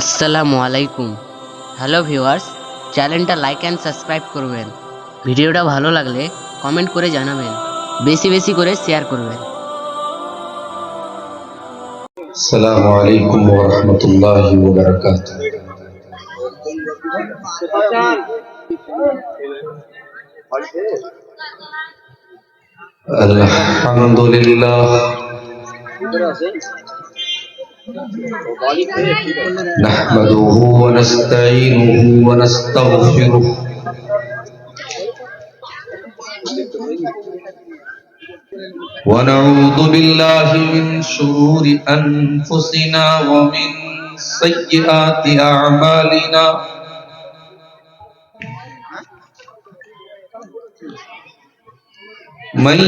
আসসালামু আলাইকুম। Hello viewers, চ্যানেলটা লাইক অ্যান্ড সাবস্ক্রাইব করবেন। ভিডিওটা ভালো লাগলে কমেন্ট করে জানাবেন, বেশি বেশি করে শেয়ার করবেন। السلام عليكم ورحمة الله وبركاته. الحمد لله نحمده ونستعينه ونستغفره ونعوذ بالله من شرور أنفسنا ومن سيئات أعمالنا من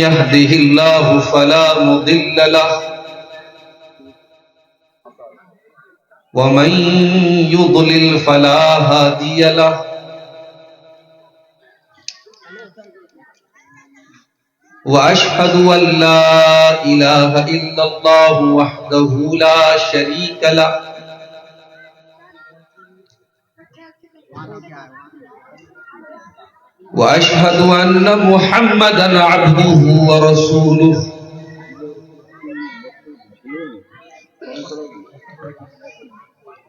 يهده الله فلا مضل له ومن يضلل فلا هادي له وأشهد أن لا إله إلا الله وحده لا شريك له وأشهد أن محمدا عبده ورسوله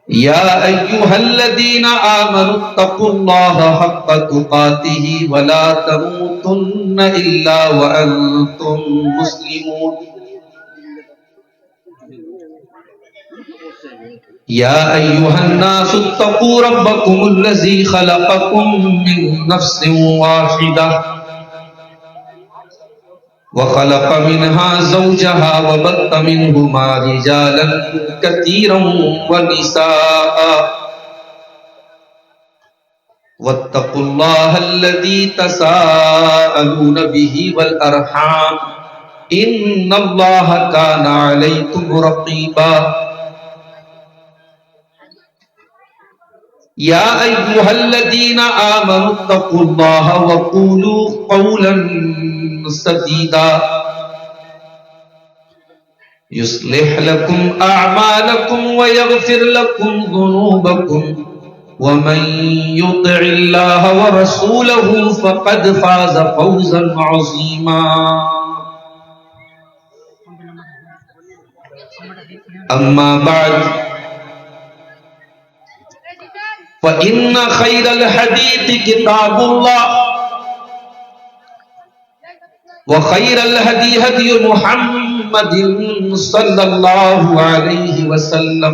يا أيها الذين آمنوا اتقوا الله حق تقاته ولا تموتن إلا وأنتم مسلمون يا أيها الناس اتقوا ربكم الذي خلقكم من نفس واحدة وخلق منها زوجها وبث منهما رجالا كثيرا ونساء واتقوا الله الذي تساءلون به والأرحام إن الله كان عليكم رقيبا يا أيها الذين آمنوا اتقوا الله وقولوا قولا سديدا يصلح لكم أعمالكم ويغفر لكم ذنوبكم ومن يطع الله ورسوله فقد فاز فوزا عظيما أما بعد فإن خير الحديث كتاب الله وخير الهدي هدي محمد صلى الله عليه وسلم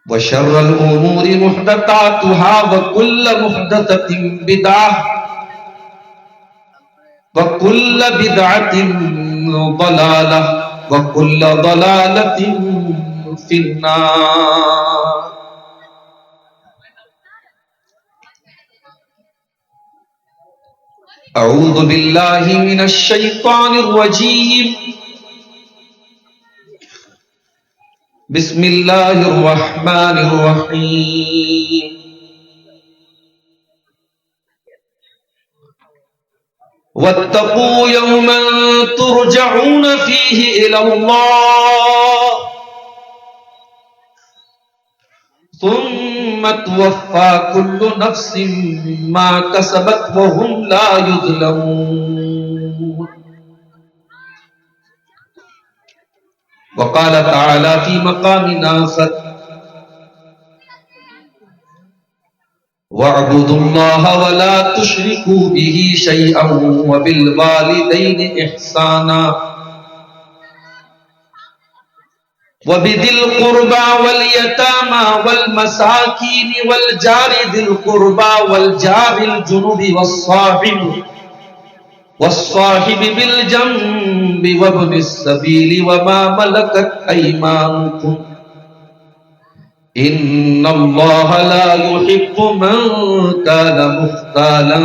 وشر الأمور محدثاتها وكل محدثة بدعة وكل بدعة ضلالة وكل ضلالة في النار. أعوذ بالله من الشيطان الرجيم. بسم الله الرحمن الرحيم. واتقوا يوما ترجعون فيه إلى الله ثم توفى كل نفس ما كسبت وهم لا يظلمون. وقال تعالى في مقام آخر واعبدوا الله ولا تشركوا به شيئا وبالوالدين إحسانا وبذي القربى واليتامى والمساكين والجار ذي القربى والجار الجنب والصاحب بالجنب وابن السبيل وما ملكت أيمانكم إن الله لا يحب من كان مختالا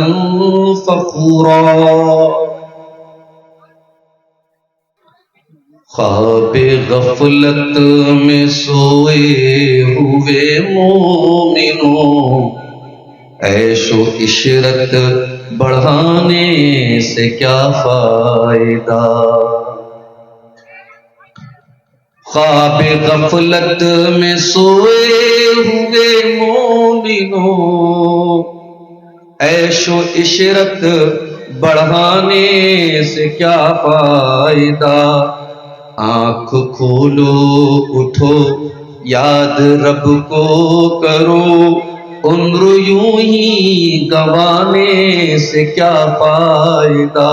فخورا. خواب غفلت میں سوئے ہوئے مومنوں عیش و عشرت بڑھانے سے کیا فائدہ. خواب غفلت میں سوئے ہوئے مومنوں، عیش و عشرت بڑھانے سے کیا فائدہ؟ آنکھ کھولو اٹھو یاد رب کو کرو، عمر یوں ہی گنوانے سے کیا فائدہ؟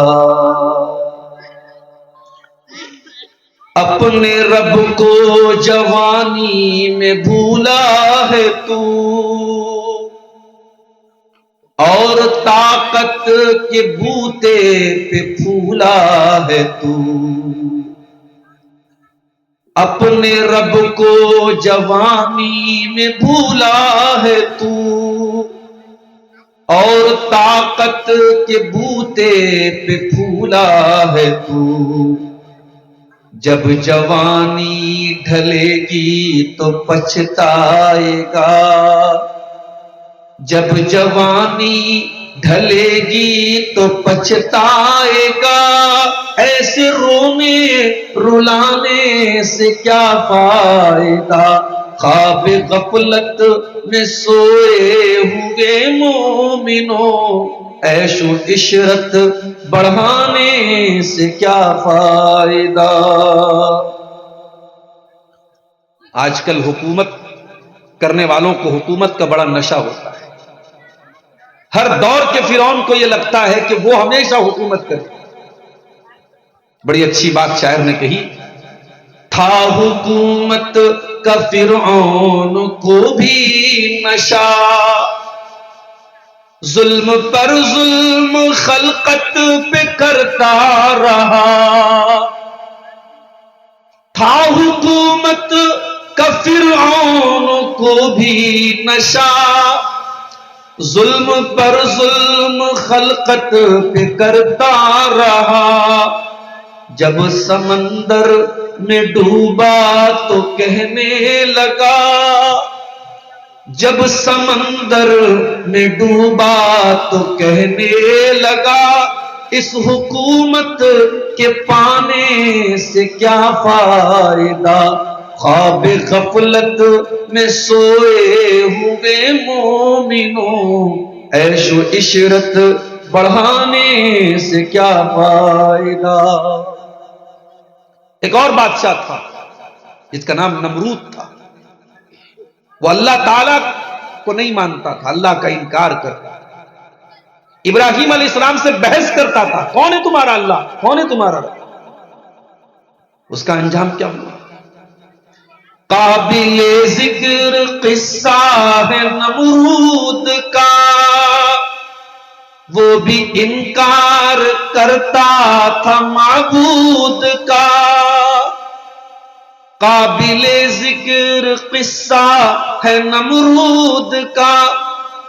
اپنے رب کو جوانی میں بھولا ہے تو، اور طاقت کے بوتے پہ پھولا ہے تو۔ اپنے رب کو جوانی میں بھولا ہے تو، اور طاقت کے بوتے پہ پھولا ہے تو۔ جب جوانی ڈھلے گی تو پچھتائے گا، جب جوانی ڈھلے گی تو پچھتائے گا، ایسے رونے رلانے سے کیا فائدہ؟ خواب غفلت میں سوئے ہوئے مومنوں، عیش و عشرت بڑھانے سے کیا فائدہ؟ آج کل حکومت کرنے والوں کو حکومت کا بڑا نشہ ہوتا ہے۔ ہر دور کے فرعون کو یہ لگتا ہے کہ وہ ہمیشہ حکومت کرے۔ بڑی اچھی بات شاعر نے کہی، تھا حکومت کا فرعون کو بھی نشہ، ظلم پر ظلم خلقت پہ کرتا رہا۔ تھا حکومت کا فرعون کو بھی نشہ، ظلم پر ظلم خلقت پہ کرتا رہا۔ جب سمندر میں ڈوبا تو کہنے لگا، جب سمندر میں ڈوبا تو کہنے لگا، اس حکومت کے پانے سے کیا فائدہ؟ خواب غفلت میں سوئے ہوئے مومنوں، عیش و عشرت بڑھانے سے کیا فائدہ؟ ایک اور بادشاہ تھا جس کا نام نمرود تھا۔ وہ اللہ تعالیٰ کو نہیں مانتا تھا، اللہ کا انکار کرتا تھا۔ ابراہیم علیہ السلام سے بحث کرتا تھا، کون ہے تمہارا اللہ، کون ہے تمہارا رب؟ اس کا انجام کیا ہوا؟ قابل ذکر قصہ ہے نمرود کا، وہ بھی انکار کرتا تھا معبود کا۔ قابل ذکر قصہ ہے نمرود کا،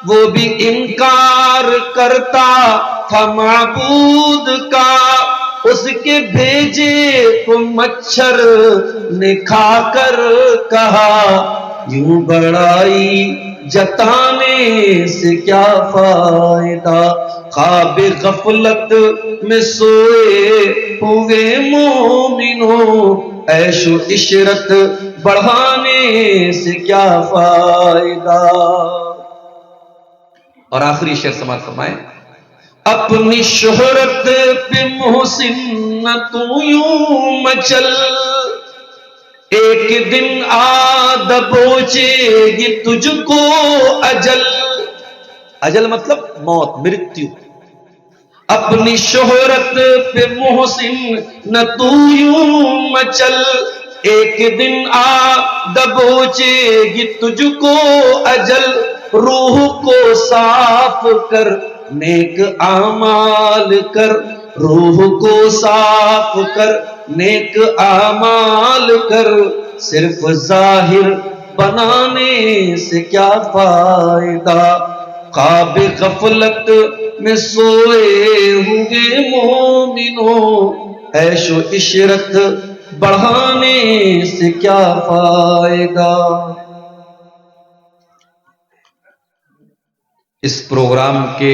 وہ بھی انکار کرتا تھا معبود کا۔ اس کے بھیجے کو مچھر نے کھا کر کہا، یوں بڑائی جتانے سے کیا فائدہ؟ خواب غفلت میں سوئے ہوئے مومنوں، عیش و عشرت بڑھانے سے کیا فائدہ؟ اور آخری شعر سماعت فرمائیں، اپنی شہرت پہ محسن نہ تو یوں مچل، ایک دن دبوچے گی تجھ کو اجل۔ اجل مطلب موت، مرتیو۔ اپنی شہرت پہ محسن نہ تو یوں مچل، ایک دن دبوچے گی تجھ کو اجل۔ روح کو صاف کر نیک اعمال کر، روح کو صاف کر نیک اعمال کر، صرف ظاہر بنانے سے کیا فائدہ؟ خواب غفلت میں سوئے ہوئے مومنوں، عیش و عشرت بڑھانے سے کیا فائدہ؟ اس پروگرام کے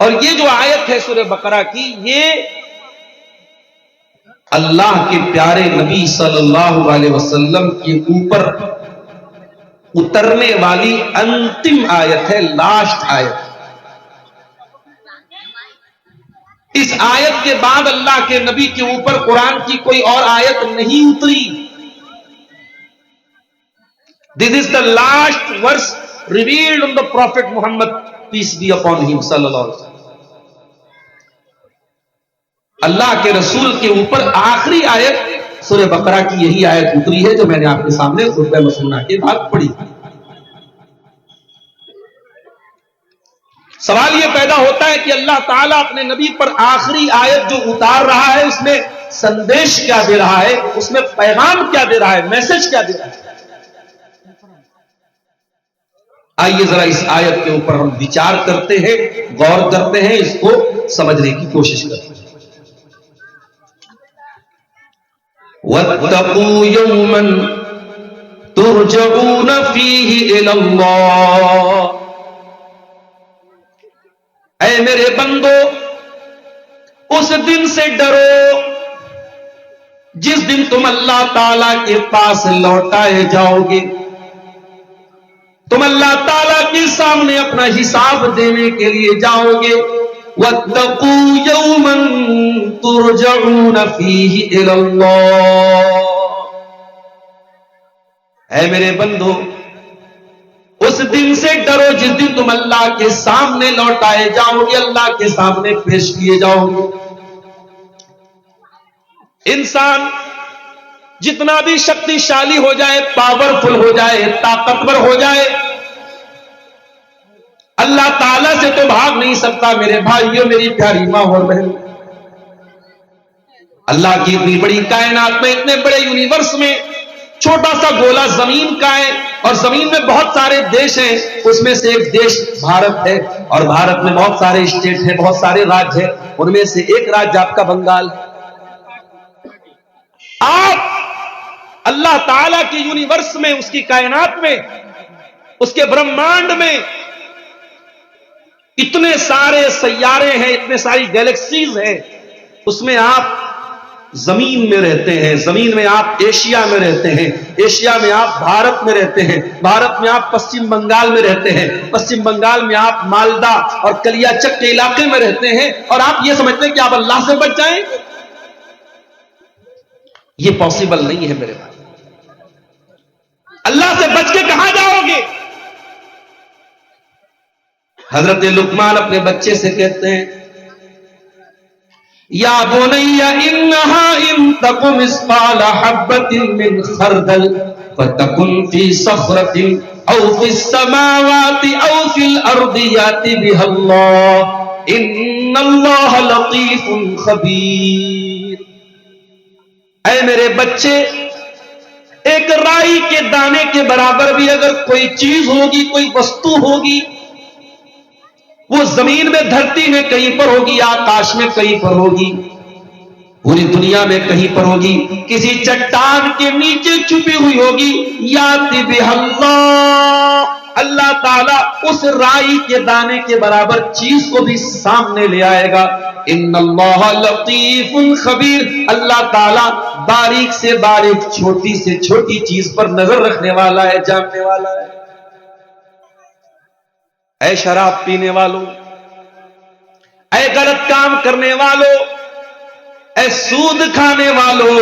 اور یہ جو آیت ہے سورہ بقرہ کی، یہ اللہ کے پیارے نبی صلی اللہ علیہ وسلم کے اوپر اترنے والی انتم آیت ہے، لاسٹ آیت۔ اس آیت کے بعد اللہ کے نبی کے اوپر قرآن کی کوئی اور آیت نہیں اتری۔ This is the last verse revealed on the Prophet Muhammad, peace be upon him, sallallahu alaihi wasallam۔ اللہ کے رسول کے اوپر آخری آیت سورہ بقرہ کی یہی آیت اتری ہے جو میں نے آپ کے سامنے خطبہ مسنونہ کے بعد پڑھی۔ سوال یہ پیدا ہوتا ہے کہ اللہ تعالیٰ اپنے نبی پر آخری آیت جو اتار رہا ہے اس میں سندیش کیا دے رہا ہے، اس میں پیغام کیا دے رہا ہے، میسج کیا دے رہا ہے؟ آئیے ذرا اس آیت کے اوپر ہم وچار کرتے ہیں، غور کرتے ہیں، اس کو سمجھنے کی کوشش کرتے ہیں۔ وَاتَّقُوا يَوْمًا تُرْجَعُونَ فِيهِ إِلَى اللَّهِ، اے میرے بندو اس دن سے ڈرو جس دن تم اللہ تعالی کے پاس لوٹائے جاؤ گے، تم اللہ تعالی کے سامنے اپنا حساب دینے کے لیے جاؤ گے۔ وَاتَّقُوا يَوْمًا تُرْجَعُونَ فِيهِ إِلَى اللَّهِ، اے میرے بندو اس دن سے ڈرو جس دن تم اللہ کے سامنے لوٹائے جاؤ گے، اللہ کے سامنے پیش کیے جاؤ گے۔ انسان جتنا بھی شکتی شالی ہو جائے، پاورفل ہو جائے، طاقتور ہو جائے، اللہ تعالیٰ سے تو بھاگ نہیں سکتا۔ میرے بھائیوں، میری پیاری ماں اور بہن، اللہ کی اتنی بڑی کائنات میں، اتنے بڑے یونیورس میں چھوٹا سا گولا زمین کا ہے، اور زمین میں بہت سارے دیش ہیں، اس میں سے ایک دیش بھارت ہے، اور بھارت میں بہت سارے اسٹیٹ ہیں، بہت سارے راج ہیں، ان میں سے ایک راج آپ کا بنگال۔ آپ اللہ تعالیٰ کی یونیورس میں، اس کی کائنات میں، اس کے برہمانڈ میں اتنے سارے سیارے ہیں، اتنے ساری گیلیکسیز ہیں، اس میں آپ زمین میں رہتے ہیں، زمین میں آپ ایشیا میں رہتے ہیں، ایشیا میں آپ بھارت میں رہتے ہیں، بھارت میں آپ پشچم بنگال میں رہتے ہیں، پشچم بنگال میں آپ مالدہ اور کلیا چک کے علاقے میں رہتے ہیں، اور آپ یہ سمجھتے ہیں کہ آپ اللہ سے بچ جائیں؟ یہ پاسبل نہیں ہے میرے بھائی۔ اللہ سے بچ کے کہاں جاؤ گے؟ حضرت لقمان اپنے بچے سے کہتے ہیں، یا بنی انہا ان تک مثقال حبۃ من خردل فتکن فی صخرۃ او فی السماوات او فی الارض یأت بها اللہ ان اللہ لطیف خبیر۔ اے میرے بچے، ایک رائی کے دانے کے برابر بھی اگر کوئی چیز ہوگی، کوئی وستو ہوگی، وہ زمین میں، دھرتی میں کہیں پر ہوگی، آکاش میں کہیں پر ہوگی، پوری دنیا میں کہیں پر ہوگی، کسی چٹان کے نیچے چھپی ہوئی ہوگی، یأت بها اللہ، اللہ تعالیٰ اس رائی کے دانے کے برابر چیز کو بھی سامنے لے آئے گا۔ ان اللہ لطیف خبیر، اللہ تعالیٰ باریک سے باریک، چھوٹی سے چھوٹی چیز پر نظر رکھنے والا ہے، جاننے والا ہے۔ اے شراب پینے والوں، اے غلط کام کرنے والوں، اے سود کھانے والوں،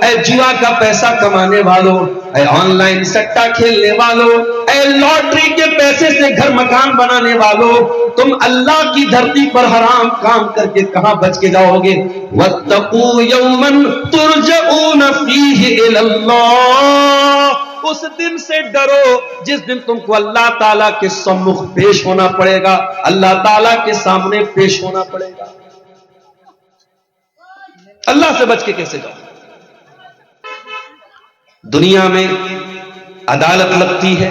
اے جوا کا پیسہ کمانے والوں، اے آن لائن سٹا کھیلنے والوں، اے لاٹری کے پیسے سے گھر مکان بنانے والوں، تم اللہ کی دھرتی پر حرام کام کر کے کہاں بچ کے جاؤ گے؟ وَاتَّقُوا يَوْمًا تُرْجَعُونَ فِيهِ إِلَى اللَّهِ، اس دن سے ڈرو جس دن تم کو اللہ تعالیٰ کے سمخ پیش ہونا پڑے گا، اللہ تعالیٰ کے سامنے پیش ہونا پڑے گا۔ اللہ سے بچ کے کیسے جاؤ؟ دنیا میں عدالت لگتی ہے،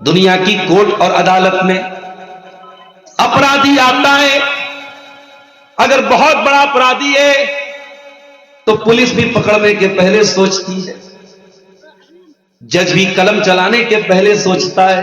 دنیا کی کورٹ اور عدالت میں اپرادھی آتا ہے، اگر بہت بڑا اپرادھی ہے تو پولیس بھی پکڑنے کے پہلے سوچتی ہے، جج بھی قلم چلانے کے پہلے سوچتا ہے،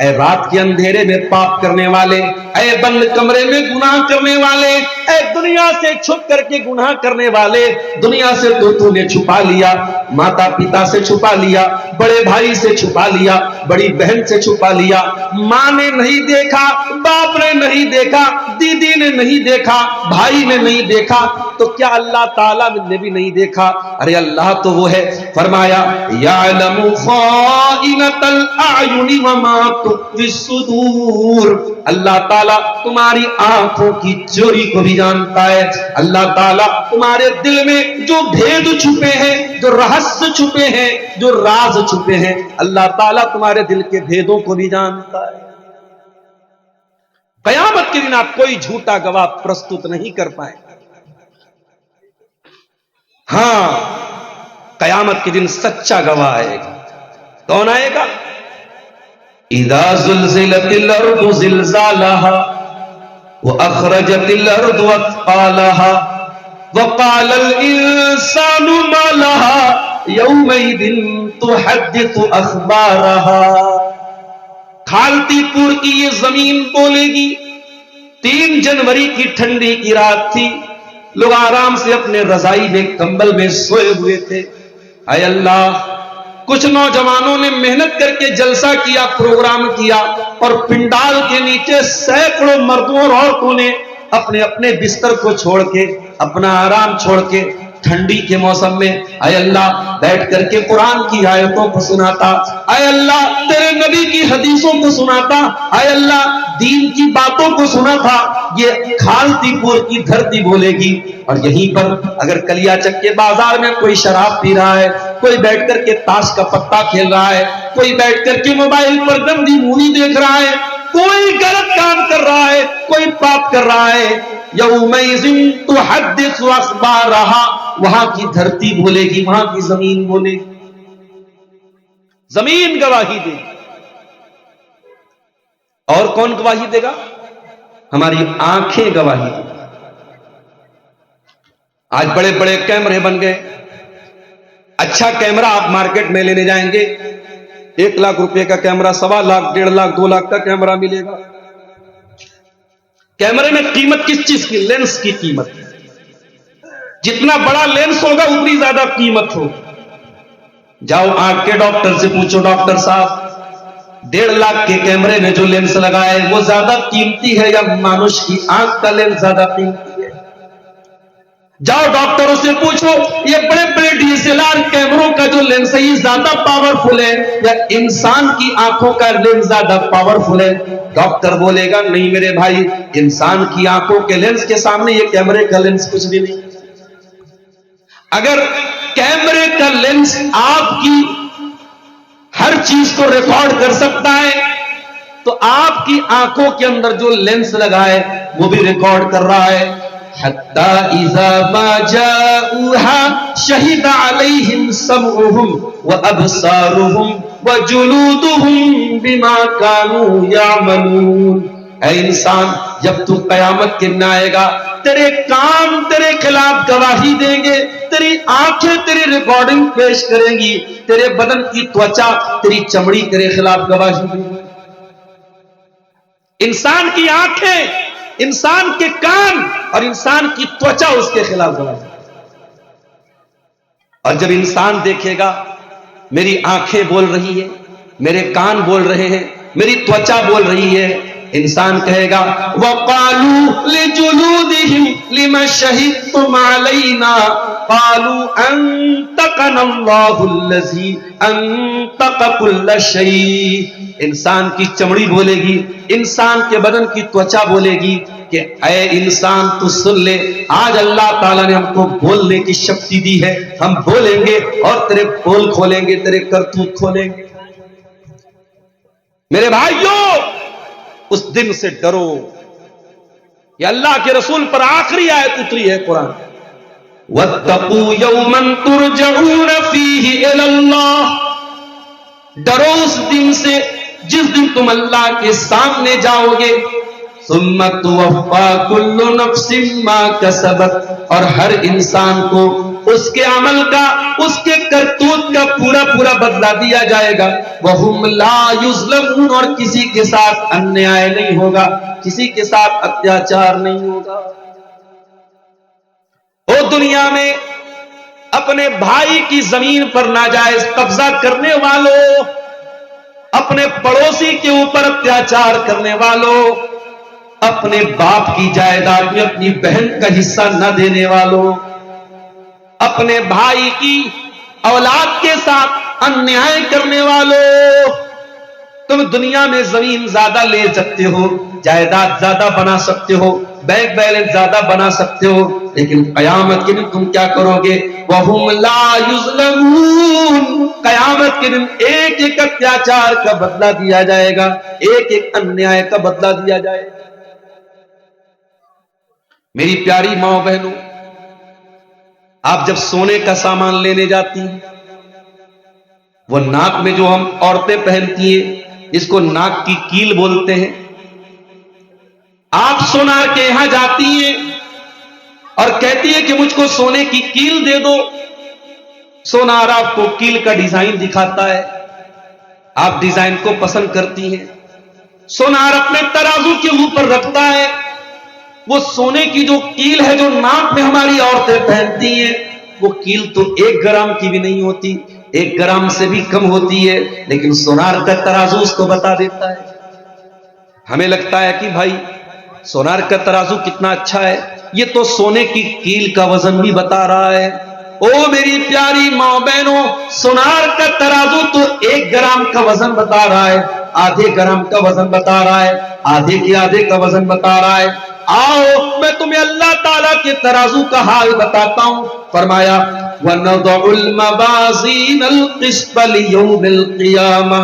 اے رات کے اندھیرے میں پاپ کرنے والے، اے بند کمرے میں گناہ کرنے والے، اے دنیا سے چھپ کر کے گناہ کرنے والے، دنیا سے تو نے چھپا لیا، ماتا پتا سے چھپا لیا، بڑے بھائی سے چھپا لیا، بڑی بہن سے چھپا لیا، ماں نے نہیں دیکھا، باپ نے نہیں دیکھا، دیدی نے نہیں دیکھا، بھائی نے نہیں دیکھا، تو کیا اللہ تعالیٰ نے بھی نہیں دیکھا؟ ارے اللہ تو وہ ہے، فرمایا یعلم خائنۃ الاعین وما تخفی الصدور، اللہ تعالیٰ تمہاری آنکھوں کی چوری کو بھی جانتا ہے، اللہ تعالیٰ تمہارے دل میں جو بھید چھپے ہیں، جو رہسیہ چھپے ہیں، جو راز چھپے ہیں، اللہ تعالیٰ تمہارے دل کے بھیدوں کو بھی جانتا ہے۔ قیامت کے دن آپ کوئی جھوٹا گواہ پرستت نہیں کر پائے۔ ہاں، قیامت کے دن سچا گواہ آئے گا۔ کون آئے گا؟ اذا زلزلت الارض زلزالها واخرجت الارض اثقالها وقال الانسان ما لها يومئذ تحدث اخبارها، کھالتی پور کی یہ زمین بولے گی۔ 3 جنوری کی ٹھنڈی کی رات تھی، لوگ آرام سے اپنے رضائی میں کمبل میں سوئے ہوئے تھے۔ اے اللہ، کچھ نوجوانوں نے محنت کر کے جلسہ کیا، پروگرام کیا، اور پنڈال کے نیچے سینکڑوں مردوں اور عورتوں نے اپنے اپنے بستر کو چھوڑ کے، اپنا آرام چھوڑ کے ٹھنڈی کے موسم میں اے اللہ بیٹھ کر کے قرآن کی آیتوں کو سناتا، اے اللہ تیرے نبی کی حدیثوں کو سناتا، اے اللہ دین کی باتوں کو سنا تھا۔ یہ کھالتی پور کی دھرتی بولے گی، اور یہیں پر اگر کلیا چک کے بازار میں کوئی شراب پی رہا ہے، کوئی بیٹھ کر کے تاش کا پتا کھیل رہا ہے، کوئی بیٹھ کر کے موبائل پر گندی مووی دیکھ رہا ہے، کوئی غلط کام کر رہا ہے، کوئی پاپ کر رہا ہے، یومئذ تحدث اخبارہا، وہاں کی دھرتی بولے گی، وہاں کی زمین بولے گی، زمین گواہی دے گی۔ اور کون گواہی دے گا؟ ہماری آنکھیں گواہی دے گی۔ آج بڑے بڑے کیمرے بن گئے، اچھا کیمرہ آپ مارکیٹ میں لینے جائیں گے، 1 لاکھ روپے کا کیمرہ، 1.25 لاکھ، 1.5 لاکھ، 2 لاکھ کا کیمرہ ملے گا۔ کیمرے میں قیمت کس چیز کی؟ لینس کی قیمت۔ جتنا بڑا لینس ہوگا اتنی زیادہ قیمت ہوگی۔ جاؤ آنکھ کے ڈاکٹر سے پوچھو، ڈاکٹر صاحب 1.5 لاکھ کے کیمرے میں جو لینس لگائے وہ زیادہ قیمتی ہے یا مانوش کی آنکھ کا لینس زیادہ قیمتی ہے؟ جاؤ ڈاکٹروں سے پوچھو یہ بڑے بڑے DSLR کیمروں کا جو لینس ہے یہ زیادہ پاورفل ہے یا انسان کی آنکھوں کا لینس زیادہ پاورفل ہے؟ ڈاکٹر بولے گا نہیں میرے بھائی، انسان کی آنکھوں کے لینس کے سامنے یہ کیمرے کا لینس کچھ بھی نہیں۔ اگر کیمرے کا لینس آپ کی ہر چیز کو ریکارڈ کر سکتا ہے تو آپ کی آنکھوں کے اندر جو لینس لگا ہے وہ بھی ریکارڈ کر رہا ہے۔ حتی اذا ما جاؤها شہد علیہم سمعہم وابصارہم وجلودہم بما کانوا یعملون۔ اے انسان، جب تو قیامت کے دن آئے گا تیرے کان تیرے خلاف گواہی دیں گے، تیری آنکھیں تیری ریکارڈنگ پیش کریں گی، تیرے بدن کی توچا تیری چمڑی تیرے خلاف گواہی دیں گی۔ انسان کی آنکھیں، انسان کے کان اور انسان کی توچا اس کے خلاف گواہی۔ اور جب انسان دیکھے گا میری آنکھیں بول رہی ہے، میرے کان بول رہے ہیں، میری توچا بول رہی ہے، انسان کہے گا وَقَالُوا لِجُلُودِهِمْ لِمَ شَهِدْتُمْ عَلَيْنَا قَالُوا أَنْطَقَنَا اللَّهُ الَّذِي أَنْطَقَ كُلَّ شَيْءٍ۔ انسان کی چمڑی بولے گی، انسان کے بدن کی توچا بولے گی کہ اے انسان تو سن لے، آج اللہ تعالیٰ نے ہم کو بولنے کی شکتی دی ہے، ہم بولیں گے اور تیرے بول کھولیں گے، تیرے کرتوت کھولیں گے۔ میرے بھائیوں، اس دن سے ڈرو۔ یہ اللہ کے رسول پر آخری آیت اتری ہے قرآن، وَاتَّقُوا يَوْمًا تُرْجَعُونَ فِيهِ إِلَى اللَّهِ۔ ڈرو اس دن سے جس دن تم اللہ کے سامنے جاؤ گے، ثُمَّ تُوَفَّى كُلُّ نَفْسٍ مَا كَسَبَتْ، اور ہر انسان کو اس کے عمل کا، اس کے کرتوت کا پورا پورا بدلہ دیا جائے گا۔ وَهُمْ لَا يُظْلَمُونَ، اور کسی کے ساتھ انیائے نہیں ہوگا، کسی کے ساتھ اتیاچار نہیں ہوگا۔ وہ دنیا میں اپنے بھائی کی زمین پر ناجائز قبضہ کرنے والوں، اپنے پڑوسی کے اوپر اتیاچار کرنے والوں، اپنے باپ کی جائیداد میں اپنی بہن کا حصہ نہ دینے والوں، اپنے بھائی کی اولاد کے ساتھ انیائے کرنے والوں، تم دنیا میں زمین زیادہ لے سکتے ہو، جائیداد زیادہ بنا سکتے ہو، بینک بیلنس زیادہ بنا سکتے ہو، لیکن قیامت کے دن تم کیا کرو گے؟ وَهُمْ لَا يُظْلَمُونَ، قیامت کے دن ایک ایک اتیاچار کا بدلہ دیا جائے گا، ایک ایک انیائے کا بدلہ دیا جائے گا۔ میری پیاری ماں بہنوں، آپ جب سونے کا سامان لینے جاتی ہیں، وہ ناک میں جو ہم عورتیں پہنتی ہیں، اس کو ناک کی کیل بولتے ہیں، آپ سونار کے یہاں جاتی ہیں اور کہتی ہے کہ مجھ کو سونے کی کیل دے دو، سونار آپ کو کیل کا ڈیزائن دکھاتا ہے، آپ ڈیزائن کو پسند کرتی ہیں، سونار اپنے ترازو کے اوپر رکھتا ہے، وہ سونے کی جو کیل ہے جو ناک میں ہماری عورتیں پہنتی ہیں، وہ کیل تو 1 گرام کی بھی نہیں ہوتی، 1 گرام سے بھی کم ہوتی ہے، لیکن سونار کا ترازو اس کو بتا دیتا ہے۔ ہمیں لگتا ہے کہ بھائی سونار کا ترازو کتنا اچھا ہے، یہ تو سونے کی کیل کا وزن بھی بتا رہا ہے۔ او میری پیاری ماں بہنوں، سونار کا ترازو تو 1 گرام کا وزن بتا رہا ہے، آدھے گرام کا وزن بتا رہا ہے، آدھے کے آدھے کا وزن بتا رہا ہے۔ آؤ میں تمہیں اللہ تعالیٰ کے ترازو کا حال بتاتا ہوں۔ فرمایا وَنَضَعُ الْمَوَازِينَ الْقِسْطَ لِيَوْمِ الْقِيَامَةِ،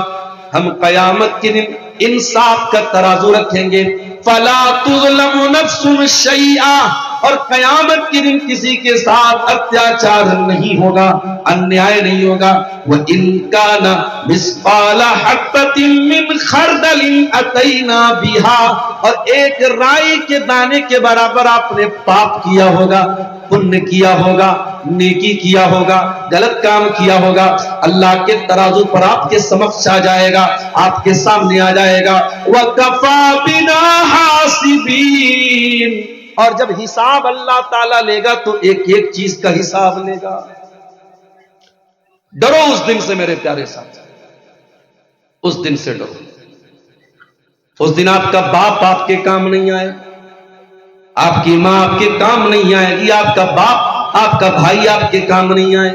ہم قیامت کے دن انصاف کا ترازو رکھیں گے، فَلَا تُظْلَمُ نَفْسٌ شَيْئًا، اور قیامت کے دن کسی کے ساتھ اتیاچار نہیں ہوگا، انیائے نہیں ہوگا۔ وَإِن كَانَ مِثْقَالَ حَبَّةٍ مِّنْ خَرْدَلٍ أَتَيْنَا بِهَا، اور ایک رائی کے دانے کے برابر آپ نے پاپ کیا ہوگا، پن کیا ہوگا، نیکی کیا ہوگا، غلط کام کیا ہوگا، اللہ کے ترازو پر آپ کے سمکھ آ جائے گا، آپ کے سامنے آ جائے گا۔ وَكَفَى بِنَا حَاسِبِينَ، اور جب حساب اللہ تعالیٰ لے گا تو ایک ایک چیز کا حساب لے گا۔ ڈرو اس دن سے میرے پیارے ساتھ، اس دن سے ڈرو۔ اس دن آپ کا باپ آپ کے کام نہیں آئے، آپ کی ماں آپ کے کام نہیں آئے گی، آپ کا باپ آپ کا بھائی آپ کے کام نہیں آئے،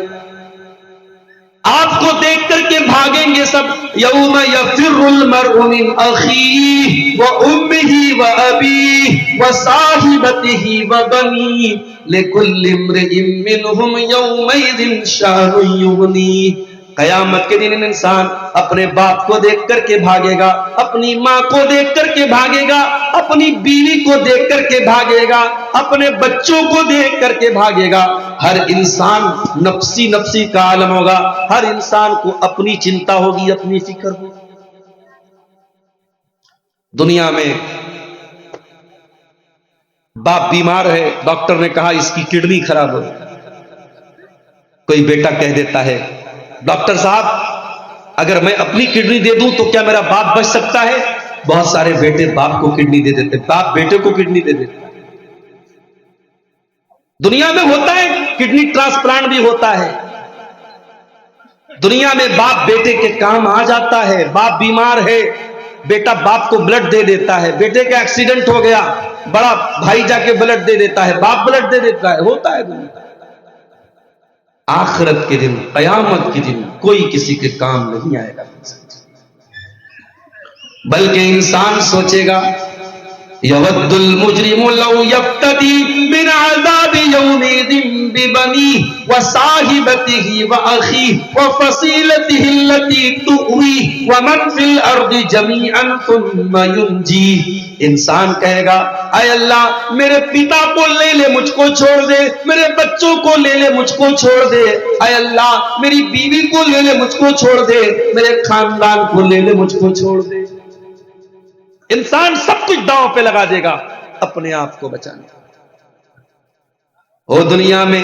آپ کو دیکھ کر کے بھاگیں گے سب۔ یوم یفر المرء من اخیہ وامہ وابیہ وصاحبتہ وبنیہ لکل امرئ منہم یومئذ شأن یغنیہ۔ قیامت کے دن انسان اپنے باپ کو دیکھ کر کے بھاگے گا، اپنی ماں کو دیکھ کر کے بھاگے گا، اپنی بیوی کو دیکھ کر کے بھاگے گا، اپنے بچوں کو دیکھ کر کے بھاگے گا۔ ہر انسان نفسی نفسی کا عالم ہوگا، ہر انسان کو اپنی چنتا ہوگی، اپنی فکر ہوگی۔ دنیا میں باپ بیمار ہے، ڈاکٹر نے کہا اس کی کڈنی خراب ہو، کوئی بیٹا کہہ دیتا ہے ڈاکٹر صاحب اگر میں اپنی کڈنی دے دوں تو کیا میرا باپ بچ سکتا ہے؟ بہت سارے بیٹے باپ کو کڈنی دے دیتے، باپ بیٹے کو کڈنی دے دیتے۔ دنیا میں ہوتا ہے، کڈنی ٹرانسپلانٹ بھی ہوتا ہے۔ دنیا میں باپ بیٹے کے کام آ جاتا ہے، باپ بیمار ہے، بیٹا باپ کو بلڈ دے دیتا ہے، بیٹے کا ایکسیڈنٹ ہو گیا، بڑا بھائی جا کے بلڈ دے دیتا ہے، باپ بلڈ دے دیتا ہے، ہوتا ہے دنیا۔ آخرت کے دن، قیامت کے دن کوئی کسی کے کام نہیں آئے گا، بلکہ انسان سوچے گا یود المجرم لو یفتدی من عذاب یومئذ ببنیہ وصاحبتہ واخیہ وفصیلتہ التی تؤویہ ومن فی الارض جمیعا ثم ینجیہ۔ انسان کہے گا اے اللہ میرے پتا کو لے لے، مجھ کو چھوڑ دے، میرے بچوں کو لے لے، مجھ کو چھوڑ دے، اے اللہ میری بیوی کو لے لے، مجھ کو چھوڑ دے، میرے خاندان کو لے لے، مجھ کو چھوڑ دے۔ انسان سب کچھ داؤں پہ لگا دے گا اپنے آپ کو بچانے۔ وہ دنیا میں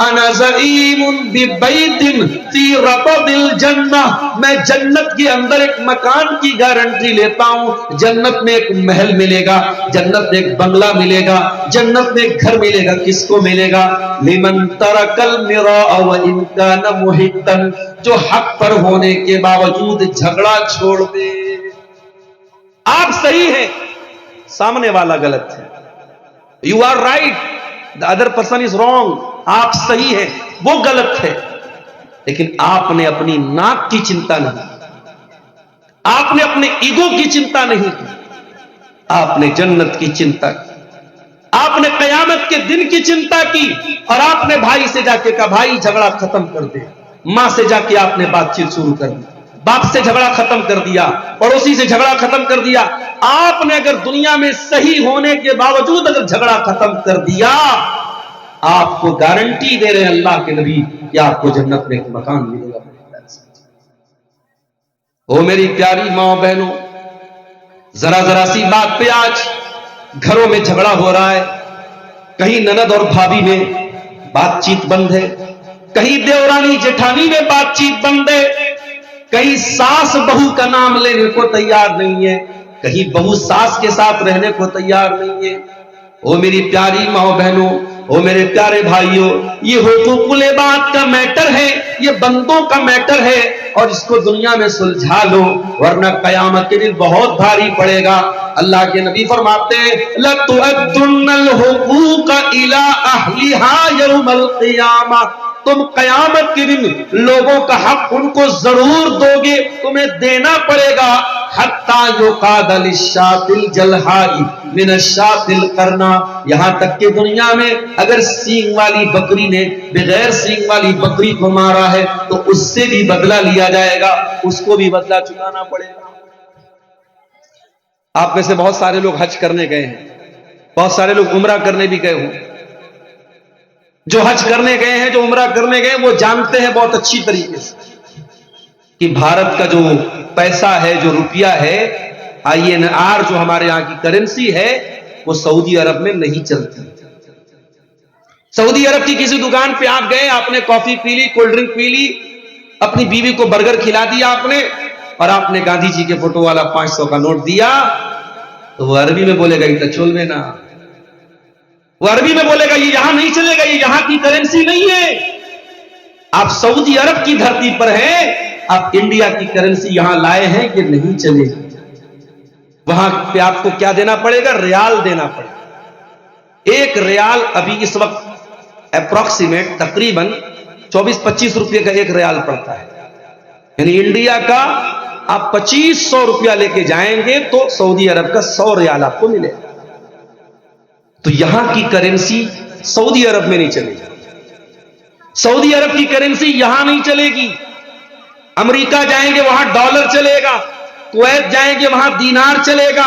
انا زعیم ببیت فی ربض الجنہ، میں جنت کے اندر ایک مکان کی گارنٹی لیتا ہوں، جنت میں ایک محل ملے گا، جنت میں ایک بنگلہ ملے گا، جنت میں ایک گھر ملے گا، کس کو ملے گا؟ لمن ترک المراء وان کان محقا، جو حق پر ہونے کے باوجود جھگڑا چھوڑ دے۔ آپ صحیح ہیں، سامنے والا غلط ہے، you are right the other person is wrong، آپ صحیح ہیں وہ غلط ہے، لیکن آپ نے اپنی ناک کی چنتا نہیں، آپ نے اپنے ایگو کی چنتا نہیں کی، آپ نے جنت کی چنتا کی، آپ نے قیامت کے دن کی چنتا کی، اور آپ نے بھائی سے جا کے کہا بھائی جھگڑا ختم کر دے، ماں سے جا کے آپ نے بات چیت شروع کر دی، باپ سے جھگڑا ختم کر دیا، پڑوسی سے جھگڑا ختم کر دیا۔ آپ نے اگر دنیا میں صحیح ہونے کے باوجود اگر جھگڑا ختم کر دیا، آپ کو گارنٹی دے رہے ہیں اللہ کے نبی کہ آپ کو جنت میں ایک مکان ملے گا۔ او میری پیاری ماں بہنوں، ذرا ذرا سی بات پہ آج گھروں میں جھگڑا ہو رہا ہے، کہیں نند اور بھابھی میں بات چیت بند ہے، کہیں دیورانی جٹھانی میں بات چیت بند ہے، کہیں ساس بہو کا نام لینے کو تیار نہیں ہے، کہیں بہو ساس کے ساتھ رہنے کو تیار نہیں ہے۔ او میری پیاری ماں بہنوں، او میرے پیارے بھائیوں، یہ حقوق العباد کا میٹر ہے، یہ بندوں کا میٹر ہے، اور اس کو دنیا میں سلجھا لو ورنہ قیامت کے دن بہت بھاری پڑے گا۔ اللہ کے نبی فرماتے ہیں لَتُؤَدُّنَّ الْحُقُوقَ إِلَىٰ أَهْلِهَا يَوْمَ الْقِيَامَةِ، تم قیامت کے دن لوگوں کا حق ان کو ضرور دو گے، تمہیں دینا پڑے گا۔ حَتَّى يُقَادَ لِلشَّاةِ الْجَلْحَاءِ مِنَ الشَّاةِ الْقَرْنَاءِ، یہاں تک کہ دنیا میں اگر سینگ والی بکری نے بغیر سینگ والی بکری کو مارا ہے تو اس سے بھی بدلہ لیا جائے گا، اس کو بھی بدلہ چکانا پڑے گا۔ آپ میں سے بہت سارے لوگ حج کرنے گئے ہیں، بہت سارے لوگ عمرہ کرنے بھی گئے ہوں۔ جو حج کرنے گئے ہیں، جو عمرہ کرنے گئے وہ جانتے ہیں بہت اچھی طریقے سے کہ بھارت کا جو پیسہ ہے، جو روپیہ ہے، INR جو ہمارے یہاں کی کرنسی ہے، وہ سعودی عرب میں نہیں چلتی۔ سعودی عرب کی کسی دکان پہ آپ گئے، آپ نے کافی پی لی، کولڈ ڈرنک پی لی، اپنی بیوی کو برگر کھلا دیا آپ نے، اور آپ نے گاندھی جی کے فوٹو والا 500 کا نوٹ دیا، تو وہ عربی میں بولے گا یہ چول میں نا، وہ عربی میں بولے گا یہ یہاں نہیں چلے گا، یہ یہاں کی کرنسی نہیں ہے۔ آپ سعودی عرب کی دھرتی پر ہیں، آپ انڈیا کی کرنسی یہاں لائے ہیں، یہ نہیں چلے گی۔ وہاں پہ آپ کو کیا دینا پڑے گا؟ ریال دینا پڑے گا۔ ایک ریال ابھی اس وقت اپروکسیمیٹ تقریباً 24-25 روپے کا ایک ریال پڑتا ہے، یعنی انڈیا کا آپ 2500 روپیہ لے کے جائیں گے تو سعودی عرب کا 100 ریال آپ کو ملے گا۔ تو یہاں کی کرنسی سعودی عرب میں نہیں چلے گی، سعودی عرب کی کرنسی یہاں نہیں چلے گی۔ امریکہ جائیں گے وہاں ڈالر چلے گا، کویت جائیں گے وہاں دینار چلے گا،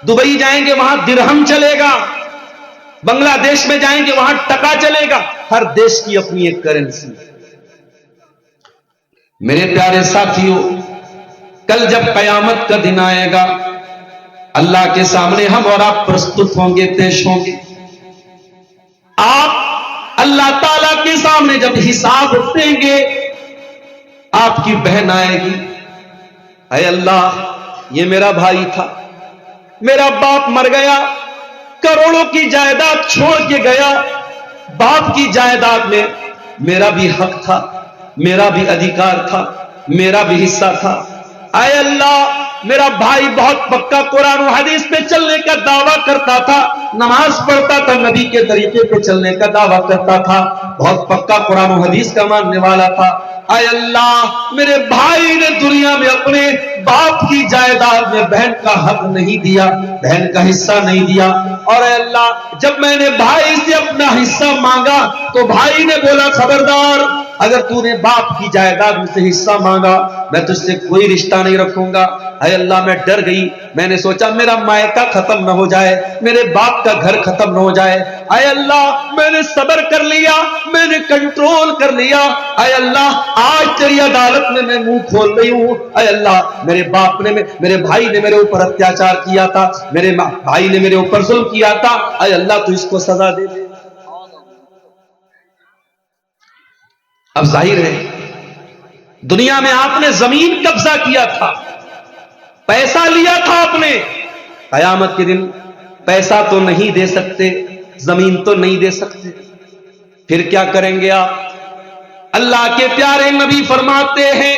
دبئی جائیں گے وہاں درہم چلے گا، بنگلہ دیش میں جائیں گے وہاں ٹکا چلے گا۔ ہر دیش کی اپنی ایک کرنسی۔ میرے پیارے ساتھیوں، کل جب قیامت کا دن آئے گا، اللہ کے سامنے ہم اور آپ پرستت ہوں گے، پیش ہوں گے۔ آپ اللہ تعالیٰ کے سامنے جب حساب دیں گے، آپ کی بہن آئے گی، اے اللہ یہ میرا بھائی تھا، میرا باپ مر گیا، کروڑوں کی جائیداد چھوڑ کے گیا، باپ کی جائیداد میں میرا بھی حق تھا، میرا بھی ادھیکار تھا، میرا بھی حصہ تھا۔ اے اللہ میرا بھائی بہت پکا قرآن و حدیث پہ چلنے کا دعویٰ کرتا تھا، نماز پڑھتا تھا، نبی کے طریقے پہ چلنے کا دعویٰ کرتا تھا، بہت پکا قرآن و حدیث کا ماننے والا تھا۔ اے اللہ میرے بھائی نے دنیا میں اپنے باپ کی جائیداد میں بہن کا حق نہیں دیا، بہن کا حصہ نہیں دیا، اور اے اللہ جب میں نے بھائی سے اپنا حصہ مانگا تو بھائی نے بولا خبردار، اگر تو نے باپ کی جائیداد میں سے حصہ مانگا میں تجھ سے کوئی رشتہ نہیں رکھوں گا۔ اے اللہ میں ڈر گئی، میں نے سوچا میرا مائکہ ختم نہ ہو جائے، میرے باپ کا گھر ختم نہ ہو جائے۔ اے اللہ میں نے صبر کر لیا، میں نے کنٹرول کر لیا۔ اے اللہ آج تیری عدالت میں میں منہ کھول رہی ہوں۔ اے اللہ میرے باپ نے، میرے بھائی نے میرے اوپر اتیاچار کیا تھا، میرے بھائی نے میرے اوپر ظلم کیا تھا، اے اللہ تو اس کو سزا دے دے۔ اب ظاہر ہے دنیا میں آپ نے زمین قبضہ کیا تھا, پیسہ لیا تھا آپ نے, قیامت کے دن پیسہ تو نہیں دے سکتے, زمین تو نہیں دے سکتے, پھر کیا کریں گے آپ؟ اللہ کے پیارے نبی فرماتے ہیں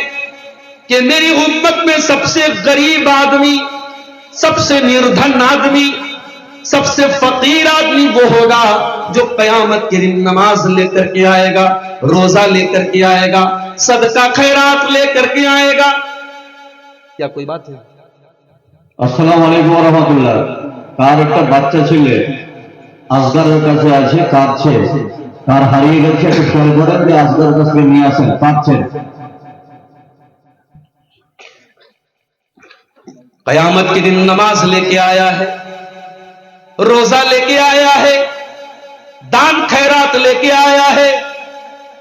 کہ میری امت میں سب سے غریب آدمی, سب سے نردھن آدمی, سب سے فقیر آدمی وہ ہوگا جو قیامت کے دن نماز لے کر کے آئے گا, روزہ لے کر کے آئے گا, صدقہ خیرات لے کر کے آئے گا. کیا کوئی بات ہے؟ আসসালামু আলাইকুম ওয়া রাহমাতুল্লাহ। কার একটা বাচ্চা ছেলে আসগারের কাছে আছে, কাঁদছে, তার হারিয়ে গেছে, একটু ফোন করেন যে আসগারের কাছে নিয়ে আসেন, কাঁদছেন। قیامت کے دن نماز لے کے آیا ہے, روزہ لے کے آیا ہے, دان خیرات لے کے آیا ہے,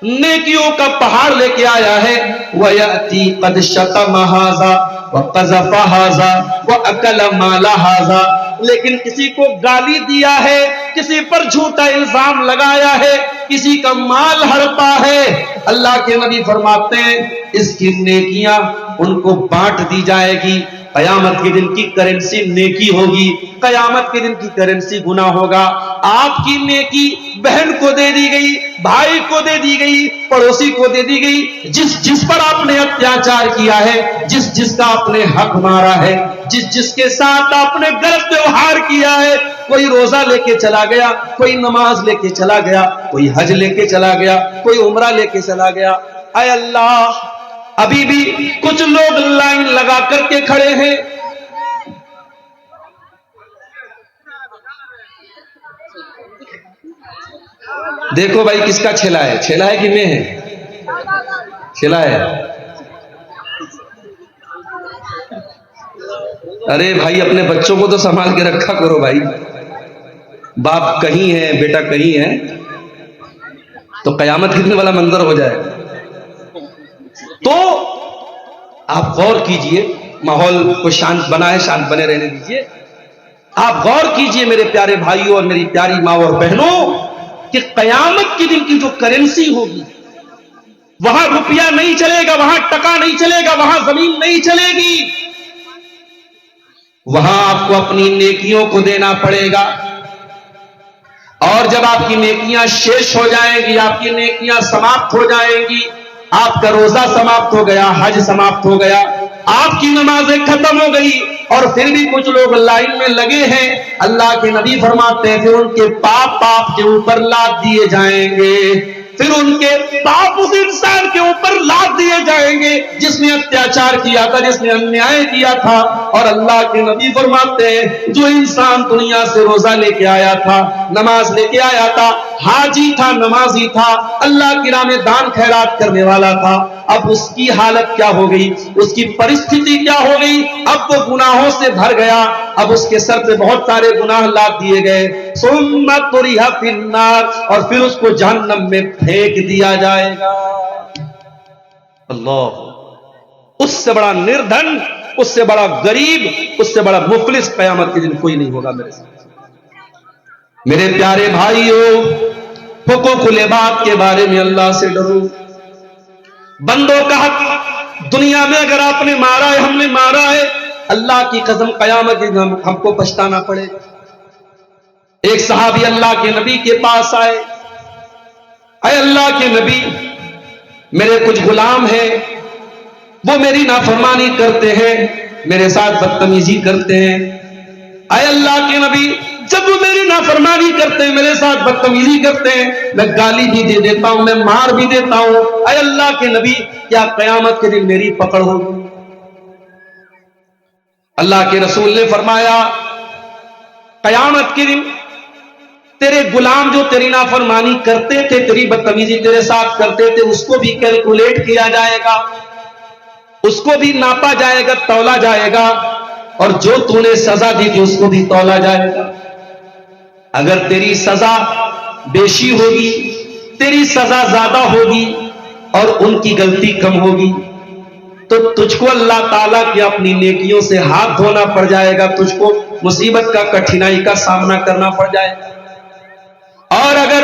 نیکیوں کا پہاڑ لے کے آیا ہے. وَيَأْتِي قَدْ شَتَمَ هَذَا وَقَذَفَ هَذَا وَأَكَلَ مَالَ هَذَا, لیکن کسی کو گالی دیا ہے, کسی پر جھوٹا الزام لگایا ہے, کسی کا مال ہڑپا ہے. اللہ کے نبی فرماتے ہیں اس کی نیکیاں ان کو بانٹ دی جائے گی. قیامت کے دن کی کرنسی نیکی ہوگی, قیامت کے دن کی کرنسی گناہ ہوگا. آپ کی نیکی بہن کو دے دی گئی, بھائی کو دے دی گئی, پڑوسی کو دے دی گئی. جس پر آپ نے اتیاچار کیا ہے, جس کا آپ نے حق مارا ہے, جس کے ساتھ آپ نے غلط ویوہار کیا ہے, کوئی روزہ لے کے چلا گیا, کوئی نماز لے کے چلا گیا, کوئی حج لے کے چلا گیا, کوئی عمرہ لے کے چلا گیا. اے اللہ, ابھی بھی کچھ لوگ لائن لگا کر کے کھڑے ہیں. دیکھو بھائی کس کا چھیلا ہے, چھیلا ہے کہ میں ہے؟ چھیلا ہے. ارے بھائی اپنے بچوں کو تو سنبھال کے رکھا کرو بھائی, باپ کہیں ہے, بیٹا کہیں ہے, تو قیامت کتنے والا منظر ہو جائے. تو آپ غور کیجئے, ماحول کو شانت بنا ہے, شانت بنے رہنے دیجئے. آپ غور کیجئے میرے پیارے بھائیوں اور میری پیاری ماں اور بہنوں کہ قیامت کے دن کی جو کرنسی ہوگی, وہاں روپیہ نہیں چلے گا, وہاں ٹکا نہیں چلے گا, وہاں زمین نہیں چلے گی, وہاں آپ کو اپنی نیکیوں کو دینا پڑے گا. اور جب آپ کی نیکیاں شیش ہو جائیں گی, آپ کی نیکیاں سماپت ہو جائیں گی, آپ کا روزہ سماپت ہو گیا, حج سماپت ہو گیا, آپ کی نمازیں ختم ہو گئی, اور پھر بھی کچھ لوگ لائن میں لگے ہیں, اللہ کے نبی فرماتے ہیں پھر ان کے پاپ کے اوپر لاد دیے جائیں گے, پھر ان کے پاپ اس انسان کے اوپر لاد دیے جائیں گے جس نے اتیاچار کیا تھا, جس نے انیائے کیا تھا. اور اللہ کے نبی فرماتے ہیں جو انسان دنیا سے روزہ لے کے آیا تھا, نماز لے کے آیا تھا, حاجی تھا, نمازی تھا, اللہ کی راہ میں دان خیرات کرنے والا تھا, اب اس کی حالت کیا ہو گئی, اس کی پرستھتی کیا ہو گئی؟ اب وہ گناہوں سے بھر گیا, اب اس کے سر پہ بہت سارے گناہ لاد دیے گئے. ثم طرح فی النار, اور پھر اس کو جہنم میں پھینک دیا جائے گا. اللہ, اس سے بڑا نردھن, اس سے بڑا غریب, اس سے بڑا مفلس قیامت کے دن کوئی نہیں ہوگا میرے ساتھ. میرے پیارے بھائیوں, حقوق العباد کے بارے میں اللہ سے ڈرو. بندوں کا حق دنیا میں اگر آپ نے مارا ہے, ہم نے مارا ہے, اللہ کی قسم قیامت کے دن ہم کو پچھتانا پڑے. ایک صحابی اللہ کے نبی کے پاس آئے, اے اللہ کے نبی, میرے کچھ غلام ہیں, وہ میری نافرمانی کرتے ہیں, میرے ساتھ بدتمیزی کرتے ہیں. اے اللہ کے نبی, جب وہ میری نافرمانی کرتے ہیں, میرے ساتھ بدتمیزی کرتے ہیں, میں گالی بھی دے دیتا ہوں, میں مار بھی دیتا ہوں. اے اللہ کے نبی, کیا قیامت کے دن میری پکڑ ہوگی؟ اللہ کے رسول نے فرمایا قیامت کے دن تیرے غلام جو تیری نافرمانی کرتے تھے, تیری بدتمیزی تیرے ساتھ کرتے تھے, اس کو بھی کیلکولیٹ کیا جائے گا, اس کو بھی ناپا جائے گا, تولا جائے گا, اور جو تو نے سزا دی تھی اس کو بھی تولا جائے گا. اگر تیری سزا بیشی ہوگی, تیری سزا زیادہ ہوگی, اور ان کی غلطی کم ہوگی, تو تجھ کو اللہ تعالیٰ کی اپنی نیکیوں سے ہاتھ دھونا پڑ جائے گا, تجھ کو مصیبت کا, کٹھنائی کا سامنا کرنا پڑ جائے گا. اور اگر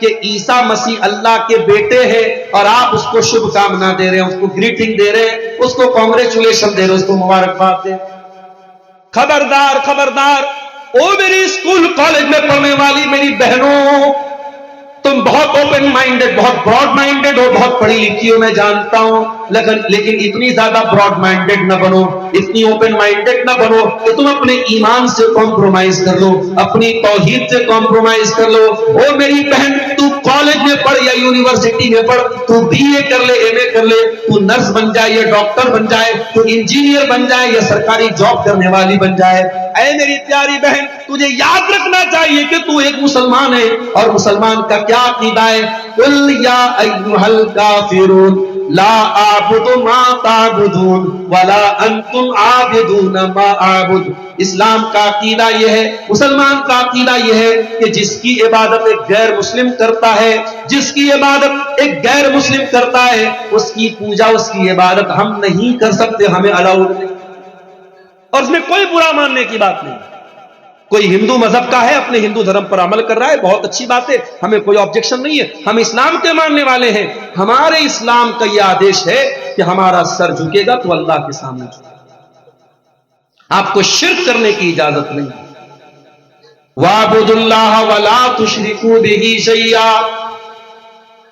کہ عیسیٰ مسیح اللہ کے بیٹے ہیں اور آپ اس کو شبھ کامنا دے رہے ہیں, اس کو گریٹنگ دے رہے ہیں, اس کو کانگریچولیشن دے رہے ہیں, اس کو مبارکباد دے. خبردار خبردار او میری اسکول کالج میں پڑھنے والی میری بہنوں, تم بہت اوپن مائنڈڈ, بہت براڈ مائنڈڈ ہو, بہت پڑھی لکھی ہو, میں جانتا ہوں, لیکن اتنی زیادہ براڈ مائنڈڈ نہ بنو, اتنی اوپن مائنڈڈ نہ بنو کہ تم اپنے ایمان سے کمپرومائز کر لو, اپنی توحید سے کمپرومائز کر لو. او میری بہن, تو کالج میں پڑھ یا یونیورسٹی میں پڑھ, تو بی اے کر لے, ایم اے کر لے, تو نرس بن جائے یا ڈاکٹر بن جائے, تو انجینئر بن جائے یا سرکاری جاب کرنے والی بن جائے, اے میری پیاری بہن, تجھے یاد رکھنا چاہیے کہ تو ایک مسلمان ہے, اور مسلمان کا کیا عقیدہ ہے؟ قل یا ایھا الکافرون لا اعبد ما تعبدون ولا انتم عابدون ما اعبد. اسلام کا عقیدہ یہ ہے, مسلمان کا عقیدہ یہ ہے کہ جس کی عبادت ایک غیر مسلم کرتا ہے, جس کی عبادت ایک غیر مسلم کرتا ہے, اس کی پوجا, اس کی عبادت ہم نہیں کر سکتے, ہمیں الاؤڈ نہیں, اور اس میں کوئی برا ماننے کی بات نہیں. کوئی ہندو مذہب کا ہے, اپنے ہندو دھرم پر عمل کر رہا ہے, بہت اچھی بات ہے, ہمیں کوئی آبجیکشن نہیں ہے, ہم اسلام کے ماننے والے ہیں. ہمارے اسلام کا یہ آدیش ہے کہ ہمارا سر جھکے گا تو اللہ کے سامنے جھکے گا, آپ کو شرک کرنے کی اجازت نہیں. وَاعْبُدُوا اللَّهَ وَلَا تُشْرِكُوا بِهِ شَيْئًا,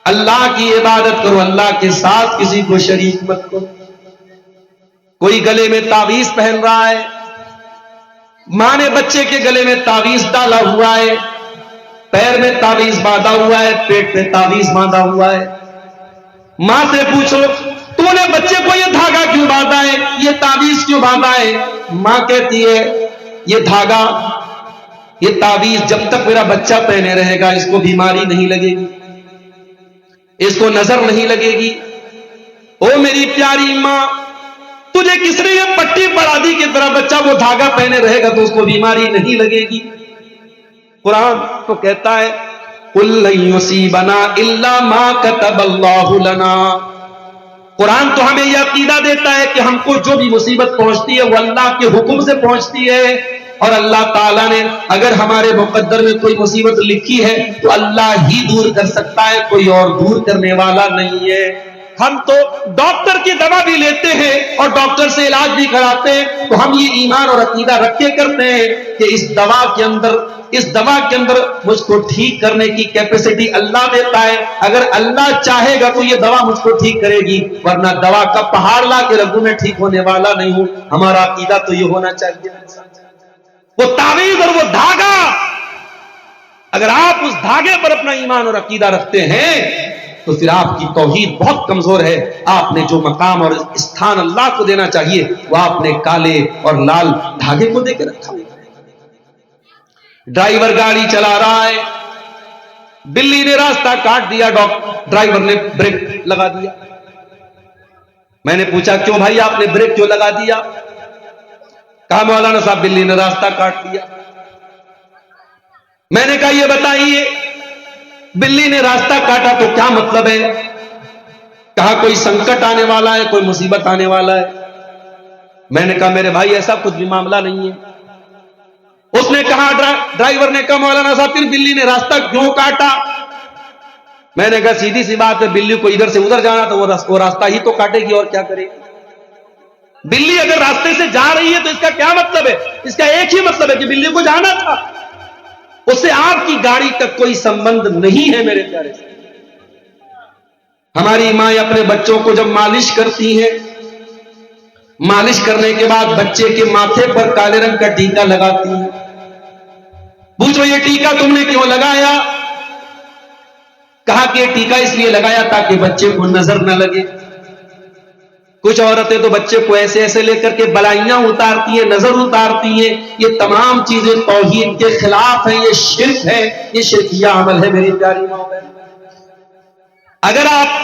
اللہ کی عبادت کرو, اللہ کے ساتھ کسی کو شریک مت کرو. کوئی گلے میں تعویذ پہن رہا ہے, ماں نے بچے کے گلے میں تعویذ ڈالا ہوا ہے, پیر میں تعویذ باندھا ہوا ہے, پیٹ میں تعویذ باندھا ہوا ہے. ماں سے پوچھو تو نے بچے کو یہ دھاگا کیوں باندھا ہے, یہ تعویذ کیوں باندھا ہے؟ ماں کہتی ہے یہ دھاگا, یہ تعویذ جب تک میرا بچہ پہنے رہے گا اس کو بیماری نہیں لگے گی, اس کو نظر نہیں لگے گی. او میری پیاری ماں, تجھے کس نے یہ پٹی پڑھا دی کہ تیرا بچہ وہ دھاگا پہنے رہے گا تو اس کو بیماری نہیں لگے گی؟ قرآن تو کہتا ہے قُلْ لَن يُصِيبَنَا إِلَّا مَا كَتَبَ اللَّهُ لَنَا. قرآن تو ہمیں یہ عقیدہ دیتا ہے کہ ہم کو جو بھی مصیبت پہنچتی ہے وہ اللہ کے حکم سے پہنچتی ہے, اور اللہ تعالیٰ نے اگر ہمارے مقدر میں کوئی مصیبت لکھی ہے تو اللہ ہی دور کر سکتا ہے, کوئی اور دور کرنے والا نہیں ہے. ہم تو ڈاکٹر کی دوا بھی لیتے ہیں اور ڈاکٹر سے علاج بھی کراتے ہیں, تو ہم یہ ایمان اور عقیدہ رکھ کے کرتے ہیں کہ اس دوا کے اندر مجھ کو ٹھیک کرنے کی کیپیسٹی اللہ دیتا ہے. اگر اللہ چاہے گا تو یہ دوا مجھ کو ٹھیک کرے گی, ورنہ دوا کا پہاڑ لا کے رکھوں میں ٹھیک ہونے والا نہیں ہوں. ہمارا عقیدہ تو یہ ہونا چاہیے. وہ تعویذ اور وہ دھاگا, اگر آپ اس دھاگے پر اپنا ایمان اور عقیدہ رکھتے ہیں تو پھر آپ کی توحید بہت کمزور ہے. آپ نے جو مقام اور استھان اللہ کو دینا چاہیے وہ آپ نے کالے اور لال دھاگے کو دے کے رکھا. ڈرائیور گاڑی چلا رہا ہے, بلی نے راستہ کاٹ دیا, ڈرائیور نے بریک لگا دیا. میں نے پوچھا کیوں بھائی آپ نے بریک کیوں لگا دیا؟ کہا مولانا صاحب بلی نے راستہ کاٹ دیا. میں نے کہا یہ بتائیے بلی نے راستہ کاٹا تو کیا مطلب ہے؟ کہا کوئی سنکٹ آنے والا ہے, کوئی مصیبت آنے والا ہے. میں نے کہا میرے بھائی ایسا کچھ بھی معاملہ نہیں ہے. اس نے کہا, ڈرائیور نے کہا مولانا صاحب پھر بلی نے راستہ کیوں کاٹا؟ میں نے کہا سیدھی سی بات ہے, بلی کو ادھر سے ادھر جانا تو وہ راستہ ہی تو کاٹے گی, اور کیا کرے گی. بلی اگر راستے سے جا رہی ہے تو اس کا کیا مطلب ہے؟ اس کا ایک ہی مطلب ہے کہ بلی کو جانا تھا, اس سے آپ کی گاڑی کا کوئی سمبند نہیں ہے. میرے پیارے سے ہماری ماں اپنے بچوں کو جب مالش کرتی ہیں, مالش کرنے کے بعد بچے کے ماتھے پر کالے رنگ کا ٹیکا لگاتی ہیں. پوچھو یہ ٹیکا تم نے کیوں لگایا؟ کہا کہ یہ ٹیکا اس لیے لگایا تاکہ بچے کو نظر نہ لگے. کچھ عورتیں تو بچے کو ایسے ایسے لے کر کے بلائیاں اتارتی ہیں, نظر اتارتی ہیں. یہ تمام چیزیں توحید کے خلاف ہیں, یہ شرک ہے, یہ شرکیہ عمل ہے. میری پیاری ماں, اگر آپ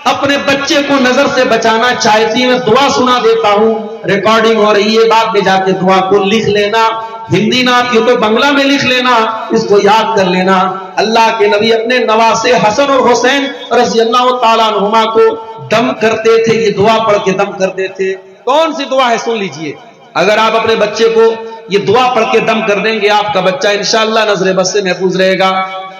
اپنے بچے کو نظر سے بچانا چاہتی ہیں, میں دعا سنا دیتا ہوں, ریکارڈنگ ہو رہی ہے, بعد میں جا کے دعا کو لکھ لینا. ہندی نہ آتی ہو تو بنگلہ میں لکھ لینا, اس کو یاد کر لینا. اللہ کے نبی اپنے نواسے حسن اور حسین رضی اللہ تعالیٰ عنہما کو دم کرتے تھے, یہ دعا پڑھ کے دم کرتے تھے. کون سی دعا ہے سن لیجئے. اگر آپ اپنے بچے کو یہ دعا پڑھ کے دم کر دیں گے, آپ کا بچہ انشاءاللہ نظر بد سے محفوظ رہے گا.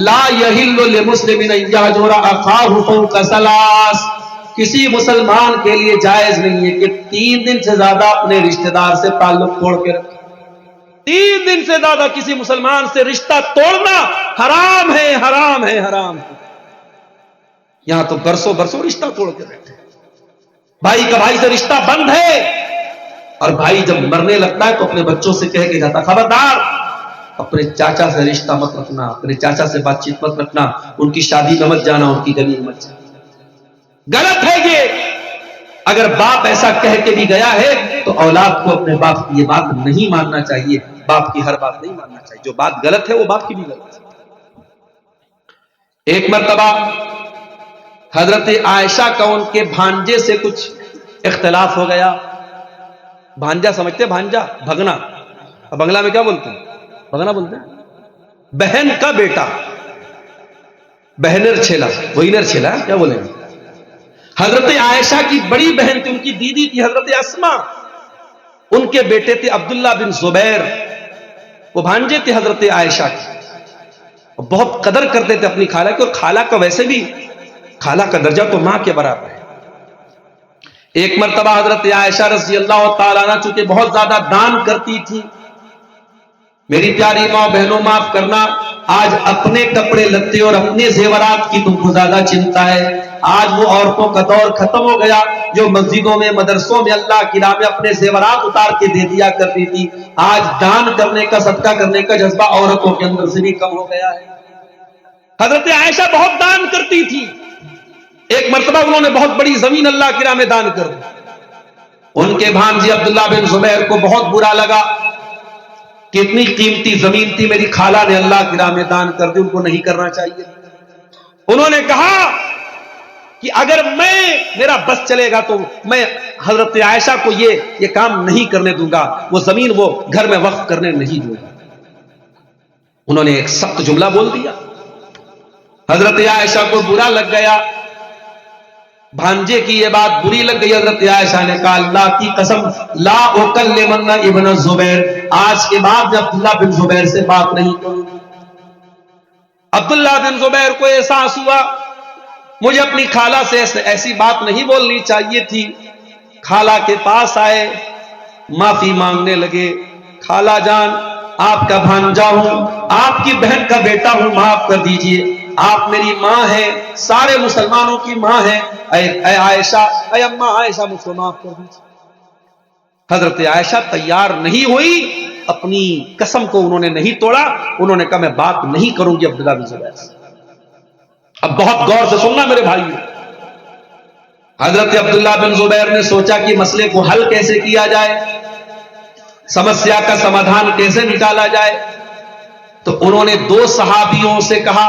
لا یحل لمسلم ان یہجر اخاہ فوق ثلاث، کسی مسلمان کے لیے جائز نہیں ہے کہ 3 دن سے زیادہ اپنے رشتہ دار سے تعلق توڑ کے رکھے۔ 3 دن سے زیادہ کسی مسلمان سے رشتہ توڑنا حرام ہے، حرام ہے، حرام ہے۔ یہاں تو برسوں برسوں رشتہ توڑ کے رکھے، بھائی کا بھائی سے رشتہ بند ہے، اور بھائی جب مرنے لگتا ہے تو اپنے بچوں سے کہہ کے جاتا خبردار اپنے چاچا سے رشتہ مت رکھنا، اپنے چاچا سے بات چیت مت رکھنا، ان کی شادی میں مت جانا، ان کی گلی میں مت جانا۔ غلط ہے یہ۔ اگر باپ ایسا کہہ کے بھی گیا ہے تو اولاد کو اپنے باپ کی یہ بات نہیں ماننا چاہیے، باپ کی ہر بات نہیں ماننا چاہیے، جو بات غلط ہے وہ باپ کی بھی غلط ہے۔ ایک مرتبہ حضرت عائشہ کا ان کے بھانجے سے کچھ اختلاف ہو گیا۔ بھانجا سمجھتے ہیں؟ بھانجا بھگنا، اب بنگلہ میں کیا بولتے ہیں؟ بھگنا بولتے ہیں، بہن کا بیٹا، بہنر چھیلا، وہینر چھیلا کیا بولیں گے۔ حضرت عائشہ کی بڑی بہن تھی، ان کی دیدی تھی حضرت اسما، ان کے بیٹے تھے عبداللہ بن زبیر، وہ بھانجے تھے حضرت عائشہ کی، بہت قدر کرتے تھے اپنی خالہ کی، اور خالہ کا ویسے بھی خالہ کا درجہ تو ماں کے برابر ہے۔ ایک مرتبہ حضرت عائشہ رضی اللہ تعالیٰ عنہ چونکہ بہت زیادہ دان کرتی تھی، میری پیاری ماں بہنوں معاف کرنا، آج اپنے کپڑے لتے اور اپنے زیورات کی تم کو زیادہ چنتا ہے۔ آج وہ عورتوں کا دور ختم ہو گیا جو مسجدوں میں مدرسوں میں اللہ کی راہ میں اپنے زیورات اتار کے دے دیا کرتی تھی، آج دان کرنے کا صدقہ کرنے کا جذبہ عورتوں کے اندر سے بھی کم ہو گیا ہے۔ حضرت عائشہ بہت دان کرتی تھی، ایک مرتبہ انہوں نے بہت بڑی زمین اللہ کی راہ میں دان کر دی۔ ان کے بھانجے عبداللہ بن زبیر کو بہت برا لگا کہ اتنی قیمتی زمین تھی میری خالہ نے اللہ کی راہ میں دان کر دی، ان کو نہیں کرنا چاہیے۔ انہوں نے کہا کہ اگر میرا بس چلے گا تو میں حضرت عائشہ کو یہ کام نہیں کرنے دوں گا، وہ زمین وہ گھر میں وقف کرنے نہیں دوں گا۔ انہوں نے ایک سخت جملہ بول دیا، حضرت عائشہ کو برا لگ گیا، بھانجے کی یہ بات بری لگ گئی۔ حضرت عائشہ نے کہا اللہ کی قسم لا اکلمن ابن زبیر، آج کے بعد میں عبداللہ بن زبیر سے بات نہیں کروں گی۔ عبداللہ بن زبیر کو احساس ہوا مجھے اپنی خالہ سے ایسی بات نہیں بولنی چاہیے تھی۔ خالہ کے پاس آئے، معافی مانگنے لگے، خالہ جان آپ کا بھانجا ہوں، آپ کی بہن کا بیٹا ہوں، معاف کر دیجئے، آپ میری ماں ہیں، سارے مسلمانوں کی ماں ہیں، اے عائشہ، اے اماں عائشہ مجھ کو معاف کر دیجئے۔ حضرت عائشہ تیار نہیں ہوئی، اپنی قسم کو انہوں نے نہیں توڑا، انہوں نے کہا میں بات نہیں کروں گی عبداللہ بن زبیر سے۔ اب بہت غور سے سننا میرے بھائی، حضرت عبداللہ بن زبیر نے سوچا کہ مسئلے کو حل کیسے کیا جائے، سمسیا کا سمادھان کیسے نکالا جائے۔ تو انہوں نے 2 صحابیوں سے کہا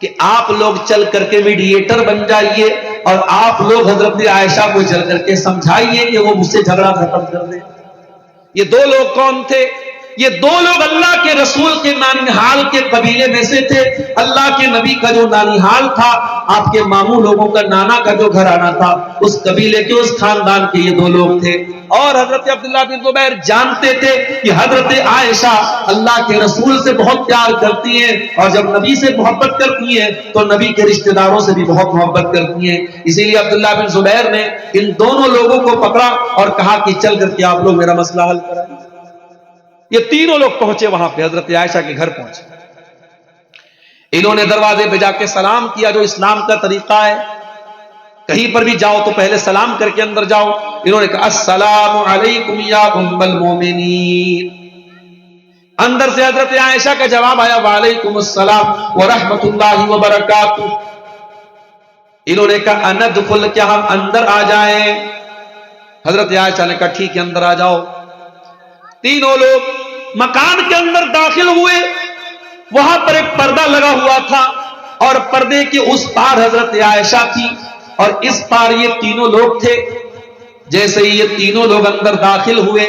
کہ آپ لوگ چل کر کے میڈیٹر بن جائیے اور آپ لوگ حضرت عائشہ کو چل کر کے سمجھائیے کہ وہ مجھ سے جھگڑا ختم کر دے۔ یہ 2 لوگ کون تھے؟ یہ 2 لوگ اللہ کے رسول کے نانیحال کے قبیلے میں سے تھے۔ اللہ کے نبی کا جو نانیحال تھا، آپ کے ماموں لوگوں کا نانا کا جو گھرانہ تھا، اس قبیلے کے اس خاندان کے یہ 2 لوگ تھے۔ اور حضرت عبداللہ بن زبیر جانتے تھے کہ حضرت عائشہ اللہ کے رسول سے بہت پیار کرتی ہیں، اور جب نبی سے محبت کرتی ہیں تو نبی کے رشتہ داروں سے بھی بہت محبت کرتی ہیں۔ اسی لیے عبداللہ بن زبیر نے ان دونوں لوگوں کو پکڑا اور کہا کہ چل کر کے آپ لوگ میرا مسئلہ حل کرائیں۔ یہ تینوں لوگ پہنچے وہاں پہ، حضرت عائشہ کے گھر پہنچے، انہوں نے دروازے پہ جا کے سلام کیا، جو اسلام کا طریقہ ہے، کہیں پر بھی جاؤ تو پہلے سلام کر کے اندر جاؤ۔ انہوں نے کہا السلام علیکم یا ام المومنین۔ اندر سے حضرت عائشہ کا جواب آیا وعلیکم السلام ورحمۃ اللہ وبرکاتہ۔ انہوں نے کہا اندخل، کیا ہم اندر آ جائیں؟ حضرت عائشہ نے کہا ٹھیک ہے اندر آ جاؤ۔ تینوں لوگ مکان کے اندر داخل ہوئے، وہاں پر ایک پردہ لگا ہوا تھا اور پردے کے اس پار حضرت عائشہ تھی اور اس پار یہ تینوں لوگ تھے۔ جیسے ہی یہ تینوں لوگ اندر داخل ہوئے،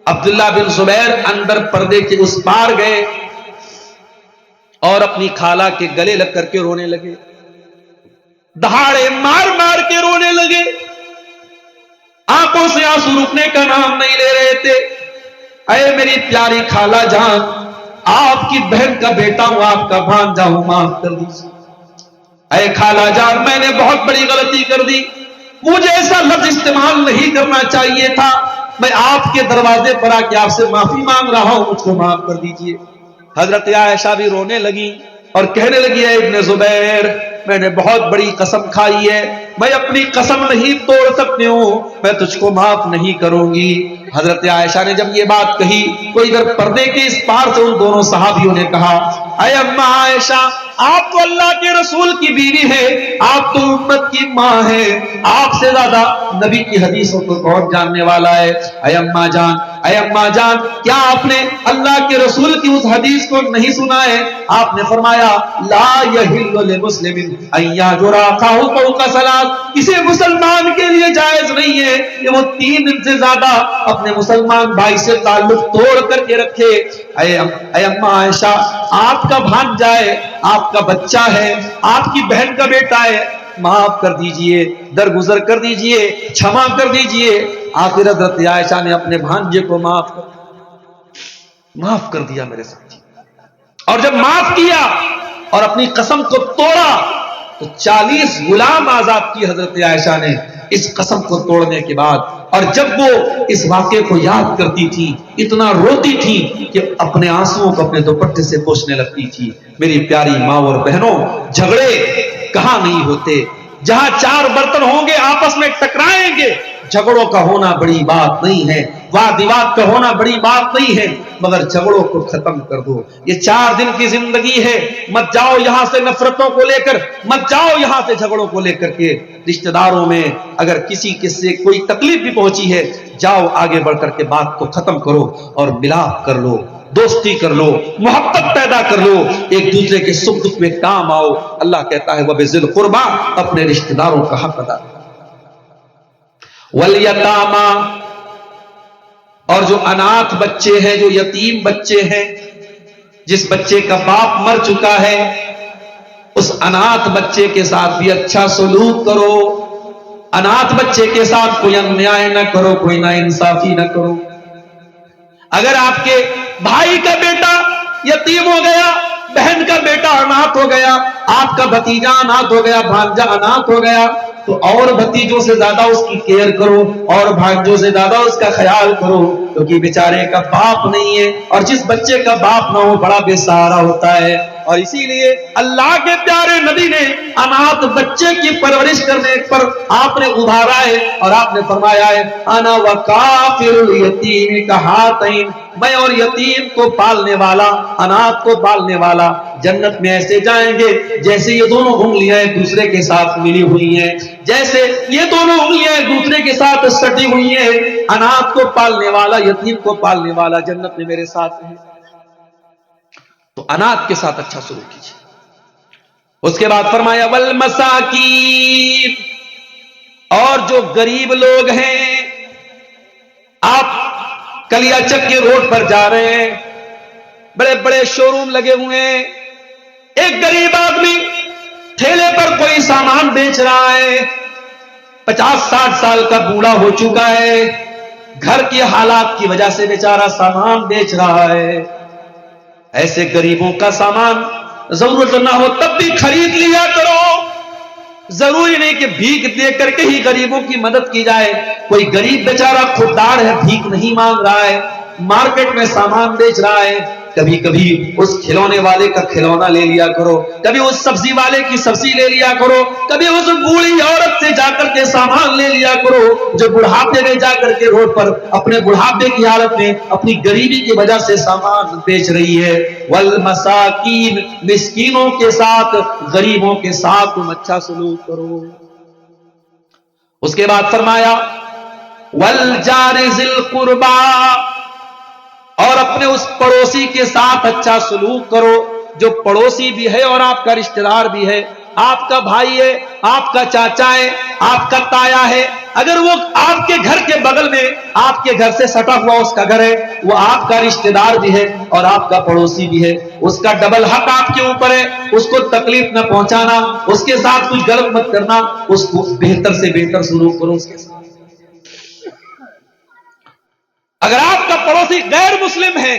عبداللہ بن زبیر اندر پردے کے اس پار گئے اور اپنی خالہ کے گلے لگ کر کے رونے لگے، دہاڑے مار مار کے رونے لگے، آنکھوں سے آنسو رکنے کا نام نہیں لے رہے تھے۔ اے میری پیاری خالہ جان، آپ کی بہن کا بیٹا ہوں, آپ کا بھانجا ہوں, معاف کر دیجیے. اے خالہ جان, میں نے بہت بڑی غلطی کر دی, مجھے ایسا لفظ استعمال نہیں کرنا چاہیے تھا, میں آپ کے دروازے پر آ کے آپ سے معافی مانگ رہا ہوں, مجھ کو معاف کر دیجیے. حضرت عائشہ بھی رونے لگی اور کہنے لگی, اے ابن زبیر, میں نے بہت بڑی قسم کھائی ہے, میں اپنی قسم نہیں توڑ سکتی ہوں, میں تجھ کو معاف نہیں کروں گی. حضرت عائشہ نے جب یہ بات کہی تو ادھر پردے کے اس پار سے ان دونوں صحابیوں نے کہا, اے اماں عائشہ, آپ تو اللہ کے رسول کی بیوی ہے, آپ تو امت کی ماں ہے, آپ سے زیادہ نبی کی حدیثوں کو کون جاننے والا ہے. اے اماں جان, اے اماں جان, کیا آپ نے اللہ کے رسول کی اس حدیث کو نہیں سنا ہے؟ آپ نے فرمایا, لا یحل لمسلم ان یہجر اخاہ فوق ثلاث, کسی مسلمان کے لیے جائز نہیں ہے کہ وہ 3 دن سے زیادہ اپنے مسلمان بھائی سے تعلق توڑ کر کے رکھے. اے اماں عائشہ, آپ کا بھانجا ہے, آپ کا بچہ ہے, آپ کی بہن کا بیٹا ہے, معاف کر دیجئے, درگزر کر دیجئے, چھما کر دیجئے. آخر حضرت عائشہ نے اپنے بھانجے کو معاف کر دیا میرے ساتھی. اور جب معاف کیا اور اپنی قسم کو توڑا تو 40 غلام آزاد کی حضرت عائشہ نے اس قسم کو توڑنے کے بعد. اور جب وہ اس واقعے کو یاد کرتی تھی اتنا روتی تھی کہ اپنے آنسوؤں کو اپنے دوپٹے سے پوچھنے لگتی تھی. میری پیاری ماں اور بہنوں, جھگڑے کہاں نہیں ہوتے, جہاں 4 برتن ہوں گے آپس میں ٹکرائیں گے, جھگڑوں کا ہونا بڑی بات نہیں ہے, واد وواد کا ہونا بڑی بات نہیں ہے, مگر جھگڑوں کو ختم کر دو. یہ 4 دن کی زندگی ہے, مت جاؤ یہاں سے نفرتوں کو لے کر, مت جاؤ یہاں سے جھگڑوں کو لے کر کے. رشتہ داروں میں اگر کسی سے کوئی تکلیف بھی پہنچی ہے, جاؤ آگے بڑھ کر کے بات کو ختم کرو اور ملاپ کر لو, دوستی کر لو, محبت پیدا کر لو, ایک دوسرے کے سکھ دکھ میں کام آؤ. اللہ کہتا ہے وَبِذِي الْقُرْبَى, اپنے رشتہ داروں کا حق ادا کرو. وَالْيَتَامَى, اور جو اناتھ بچے ہیں, جو یتیم بچے ہیں, جس بچے کا باپ مر چکا ہے, اس اناتھ بچے کے ساتھ بھی اچھا سلوک کرو. اناتھ بچے کے ساتھ کوئی انیائے نہ کرو, کوئی ناانصافی نہ کرو. اگر آپ کے بھائی کا بیٹا یتیم ہو گیا, بہن کا بیٹا اناتھ ہو گیا, آپ کا بھتیجا اناتھ ہو گیا, بھانجا اناتھ ہو گیا, تو اور بھتیجوں سے زیادہ اس کی کیئر کرو, اور بھانجوں سے زیادہ اس کا خیال کرو, کیونکہ بیچارے کا باپ نہیں ہے, اور جس بچے کا باپ نہ ہو بڑا بے سہارا ہوتا ہے. اور اسی لیے اللہ کے پیارے نبی نے اناتھ بچے کی پرورش کرنے پر آپ نے ابھارا ہے, اور آپ نے فرمایا ہے, انا وکافر الیتیم کہاتین, میں اور یتیم کو پالنے والا, اناتھ کو پالنے والا جنت میں ایسے جائیں گے جیسے یہ دونوں انگلیاں ایک دوسرے کے ساتھ ملی ہوئی ہیں, جیسے یہ دونوں انگلیاں ایک دوسرے کے ساتھ سٹی ہوئی ہیں. اناتھ کو پالنے والا, یتیم کو پالنے والا جنت میں میرے ساتھ ہے. تو اناتھ کے ساتھ اچھا سلوک کیجیے. اس کے بعد فرمایا والمساکین, اور جو غریب لوگ ہیں, آپ کلیا چک کے روڈ پر جا رہے ہیں, بڑے بڑے شو روم لگے ہوئے ہیں, ایک غریب آدمی ٹھیلے پر کوئی سامان بیچ رہا ہے, 50-60 سال کا بوڑھا ہو چکا ہے, گھر کے حالات کی وجہ سے بیچارہ سامان بیچ رہا ہے. ایسے غریبوں کا سامان ضرورت نہ ہو تب بھی خرید لیا کرو. ضروری نہیں کہ بھیک دے کر کے ہی غریبوں کی مدد کی جائے. کوئی غریب بیچارہ خوددار ہے, بھیک نہیں مانگ رہا ہے, مارکیٹ میں سامان بیچ رہا ہے, کبھی کبھی اس کھلونے والے کا کھلونا لے لیا کرو, کبھی اس سبزی والے کی سبزی لے لیا کرو, کبھی اس بوڑھی عورت سے جا کر کے سامان لے لیا کرو جو بڑھاپے میں جا کر کے روڈ پر اپنے بڑھاپے کی حالت میں اپنی غریبی کی وجہ سے سامان بیچ رہی ہے. والمساکین, مسکینوں کے ساتھ, غریبوں کے ساتھ تم اچھا سلوک کرو. اس کے بعد فرمایا والجار ذی القربى, اور اپنے اس پڑوسی کے ساتھ اچھا سلوک کرو جو پڑوسی بھی ہے اور آپ کا رشتہ دار بھی ہے, آپ کا بھائی ہے, آپ کا چاچا ہے, آپ کا تایا ہے. اگر وہ آپ کے گھر کے بغل میں, آپ کے گھر سے سٹا ہوا اس کا گھر ہے, وہ آپ کا رشتہ دار بھی ہے اور آپ کا پڑوسی بھی ہے, اس کا ڈبل حق آپ کے اوپر ہے. اس کو تکلیف نہ پہنچانا, اس کے ساتھ کچھ غلط مت کرنا, اس کو بہتر سے بہتر سلوک کرو اس کے ساتھ. اگر آپ کا پڑوسی غیر مسلم ہے,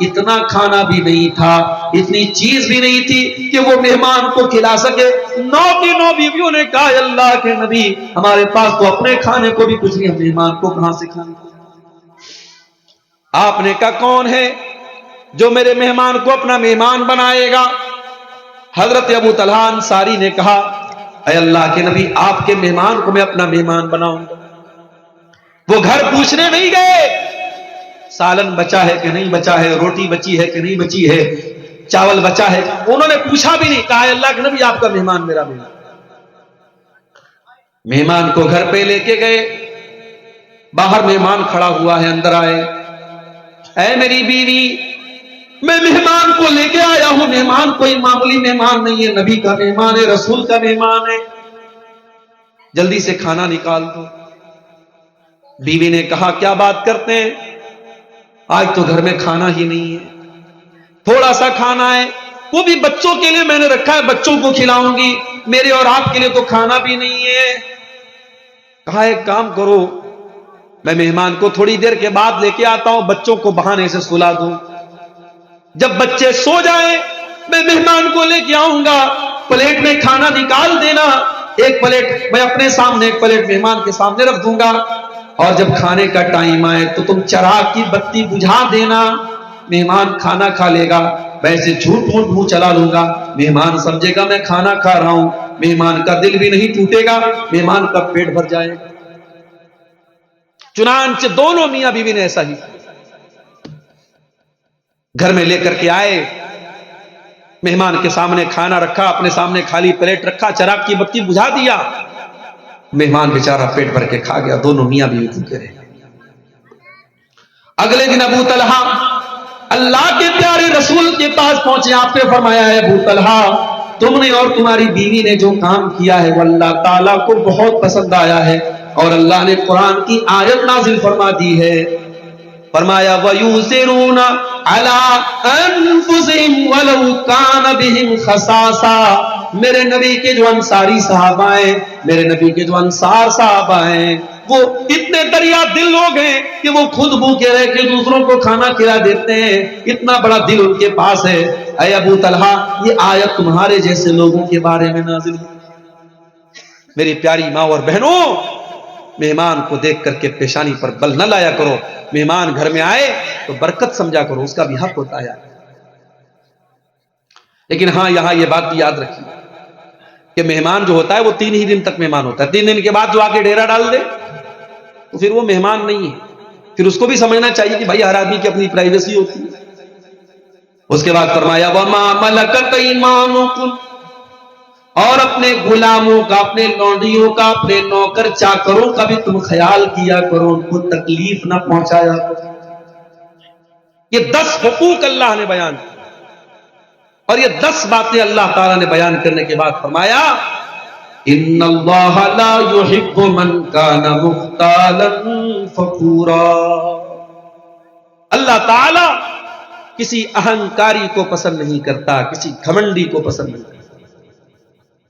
اتنا کھانا بھی نہیں تھا, اتنی چیز بھی نہیں تھی کہ وہ مہمان کو کھلا سکے. 9 کی 9 بیویوں نے کہا اللہ کے نبی ہمارے پاس تو اپنے کھانے کو بھی کچھ نہیں, ہم مہمان کو کہاں سے کھانا. آپ نے کہا کون ہے جو میرے مہمان کو اپنا مہمان بنائے گا؟ حضرت ابو طلحہ انصاری نے کہا اے اللہ کے نبی آپ کے مہمان کو میں اپنا مہمان بناؤں گا. وہ گھر پوچھنے نہیں گئے سالن بچا ہے کہ نہیں بچا ہے, روٹی بچی ہے کہ نہیں بچی ہے, چاول بچا ہے, انہوں نے پوچھا بھی نہیں. کہا اللہ کے نبی آپ کا مہمان میرا مہمان. مہمان کو گھر پہ لے کے گئے, باہر مہمان کھڑا ہوا ہے, اندر آئے. اے میری بیوی میں مہمان کو لے کے آیا ہوں, مہمان کوئی معمولی مہمان نہیں ہے, نبی کا مہمان ہے, رسول کا مہمان ہے, جلدی سے کھانا نکال دو. بیوی نے کہا کیا بات کرتے ہیں, آج تو گھر میں کھانا ہی نہیں ہے, تھوڑا سا کھانا ہے, وہ بھی بچوں کے لیے میں نے رکھا ہے, بچوں کو کھلاؤں گی, میرے اور آپ کے لیے تو کھانا بھی نہیں ہے. کہا ایک کام کرو میں مہمان کو تھوڑی دیر کے بعد لے کے آتا ہوں, بچوں کو بہانے سے سلا دوں, جب بچے سو جائیں میں مہمان کو لے کے آؤں گا, پلیٹ میں کھانا نکال دینا, ایک پلیٹ میں اپنے سامنے ایک پلیٹ مہمان کے سامنے رکھ دوں گا, اور جب کھانے کا ٹائم آئے تو تم چراغ کی بتی بجھا دینا, مہمان کھانا کھا لے گا, ویسے جھوٹ موٹ منہ چلا لوں گا, مہمان سمجھے گا میں کھانا کھا رہا ہوں, مہمان کا دل بھی نہیں ٹوٹے گا, مہمان کا پیٹ بھر جائے گا. چنانچہ دونوں میاں بیوی نے ایسا ہی گھر میں لے کر کے آئے, مہمان کے سامنے کھانا رکھا, اپنے سامنے خالی پلیٹ رکھا, چراغ کی بتی بجھا دیا, مہمان بیچارہ پیٹ بھر کے کھا گیا, دونوں میاں بیوی بھوکے رہے. اگلے دن ابو طلحہ اللہ کے پیارے رسول کے پاس پہنچے, آپ نے فرمایا ہے ابو طلحہ تم نے اور تمہاری بیوی نے جو کام کیا ہے وہ اللہ تعالیٰ کو بہت پسند آیا ہے, اور اللہ نے قرآن کی آیت نازل فرما دی ہے, فرمایا وَيُؤْثِرُونَ عَلَىٰ أَنفُسِهِمْ وَلَوْ كَانَ بِهِمْ خَصَاصَةٌ. میرے نبی کے جو انصاری صحابہ ہیں, میرے نبی کے جو انصار صحابہ ہیں, وہ اتنے دریا دل لوگ ہیں کہ وہ خود بھوکے رہ کے دوسروں کو کھانا کھلا دیتے ہیں, اتنا بڑا دل ان کے پاس ہے. اے ابو طلحہ یہ آیت تمہارے جیسے لوگوں کے بارے میں نازل ہوئی. میری پیاری ماں اور بہنوں, مہمان کو دیکھ کر کے پیشانی پر بل نہ لایا کرو, مہمان گھر میں آئے تو برکت سمجھا کرو, اس کا بھی حق ہوتا ہے. لیکن ہاں یہاں یہ بات بھی یاد رکھیے کہ مہمان جو ہوتا ہے وہ 3 ہی دن تک مہمان ہوتا ہے, 3 دن کے بعد جو آ کے ڈیرا ڈال دے تو پھر وہ مہمان نہیں ہے, پھر اس کو بھی سمجھنا چاہیے کہ بھائی ہر آدمی کی اپنی پرائیویسی ہوتی ہے. اس کے بعد فرمایا وَمَا مَلَكَتْ أَيْمَانُكُمْ, اور اپنے غلاموں کا, اپنے لونڈیوں کا, اپنے نوکر چاکروں کا بھی تم خیال کیا کرو, ان کو تکلیف نہ پہنچایا کرو. یہ 10 حقوق اللہ نے بیان کیا, اور یہ 10 باتیں اللہ تعالیٰ نے بیان کرنے کے بعد فرمایا ان اللہ لا يحب من کان مختالا فخورا. اللہ تعالیٰ کسی اہنکاری کو پسند نہیں کرتا, کسی گھمنڈی کو پسند نہیں کرتا.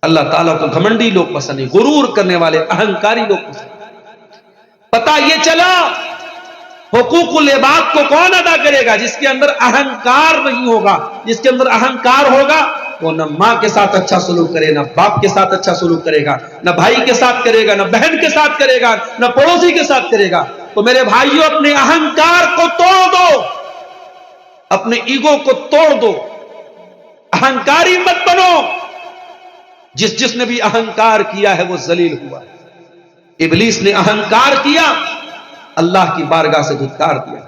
اللہ تعالیٰ کو گھمنڈی لوگ پسند نہیں, غرور کرنے والے اہنکاری لوگ پسند. پتہ یہ چلا حقوق العباد کو کون ادا کرے گا؟ جس کے اندر اہنکار نہیں ہوگا. جس کے اندر اہنکار ہوگا وہ نہ ماں کے ساتھ اچھا سلوک کرے, نہ باپ کے ساتھ اچھا سلوک کرے گا, نہ بھائی کے ساتھ کرے گا, نہ بہن کے ساتھ کرے گا, نہ پڑوسی کے ساتھ کرے گا. تو میرے بھائیوں اپنے اہنکار کو توڑ دو, اپنے ایگو کو توڑ دو, اہنکاری مت بنو. جس نے بھی اہنکار کیا ہے وہ ذلیل ہوا. ابلیس نے اہنکار کیا, اللہ کی بارگاہ سے دھتکار دیا.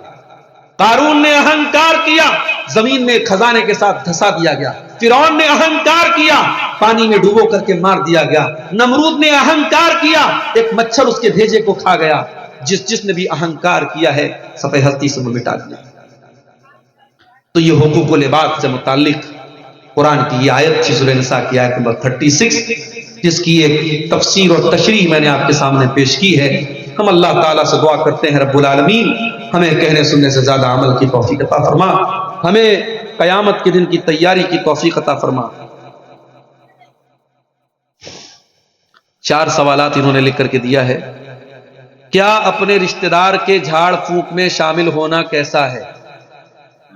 قارون نے اہنکار کیا, زمین میں خزانے کے ساتھ دھسا دیا گیا. فرعون نے اہنکار کیا, پانی میں ڈوبو کر کے مار دیا گیا. نمرود نے اہنکار کیا, ایک مچھر اس کے بھیجے کو کھا گیا. جس نے بھی اہنکار کیا ہے صفحہ ہستی سے مٹا دیا. تو یہ حقوق العباد سے متعلق قرآن کی یہ آیت تھی, سورہ نساء کی آیت نمبر 36, جس کی ایک تفسیر اور تشریح میں نے آپ کے سامنے پیش کی ہے. ہم اللہ تعالیٰ سے دعا کرتے ہیں رب العالمین ہمیں کہنے سننے سے زیادہ عمل کی توفیق عطا فرما, ہمیں قیامت کے دن کی تیاری کی توفیق عطا فرما. 4 سوالات انہوں نے لکھ کر کے دیا ہے. کیا اپنے رشتہ دار کے جھاڑ پھونک میں شامل ہونا کیسا ہے؟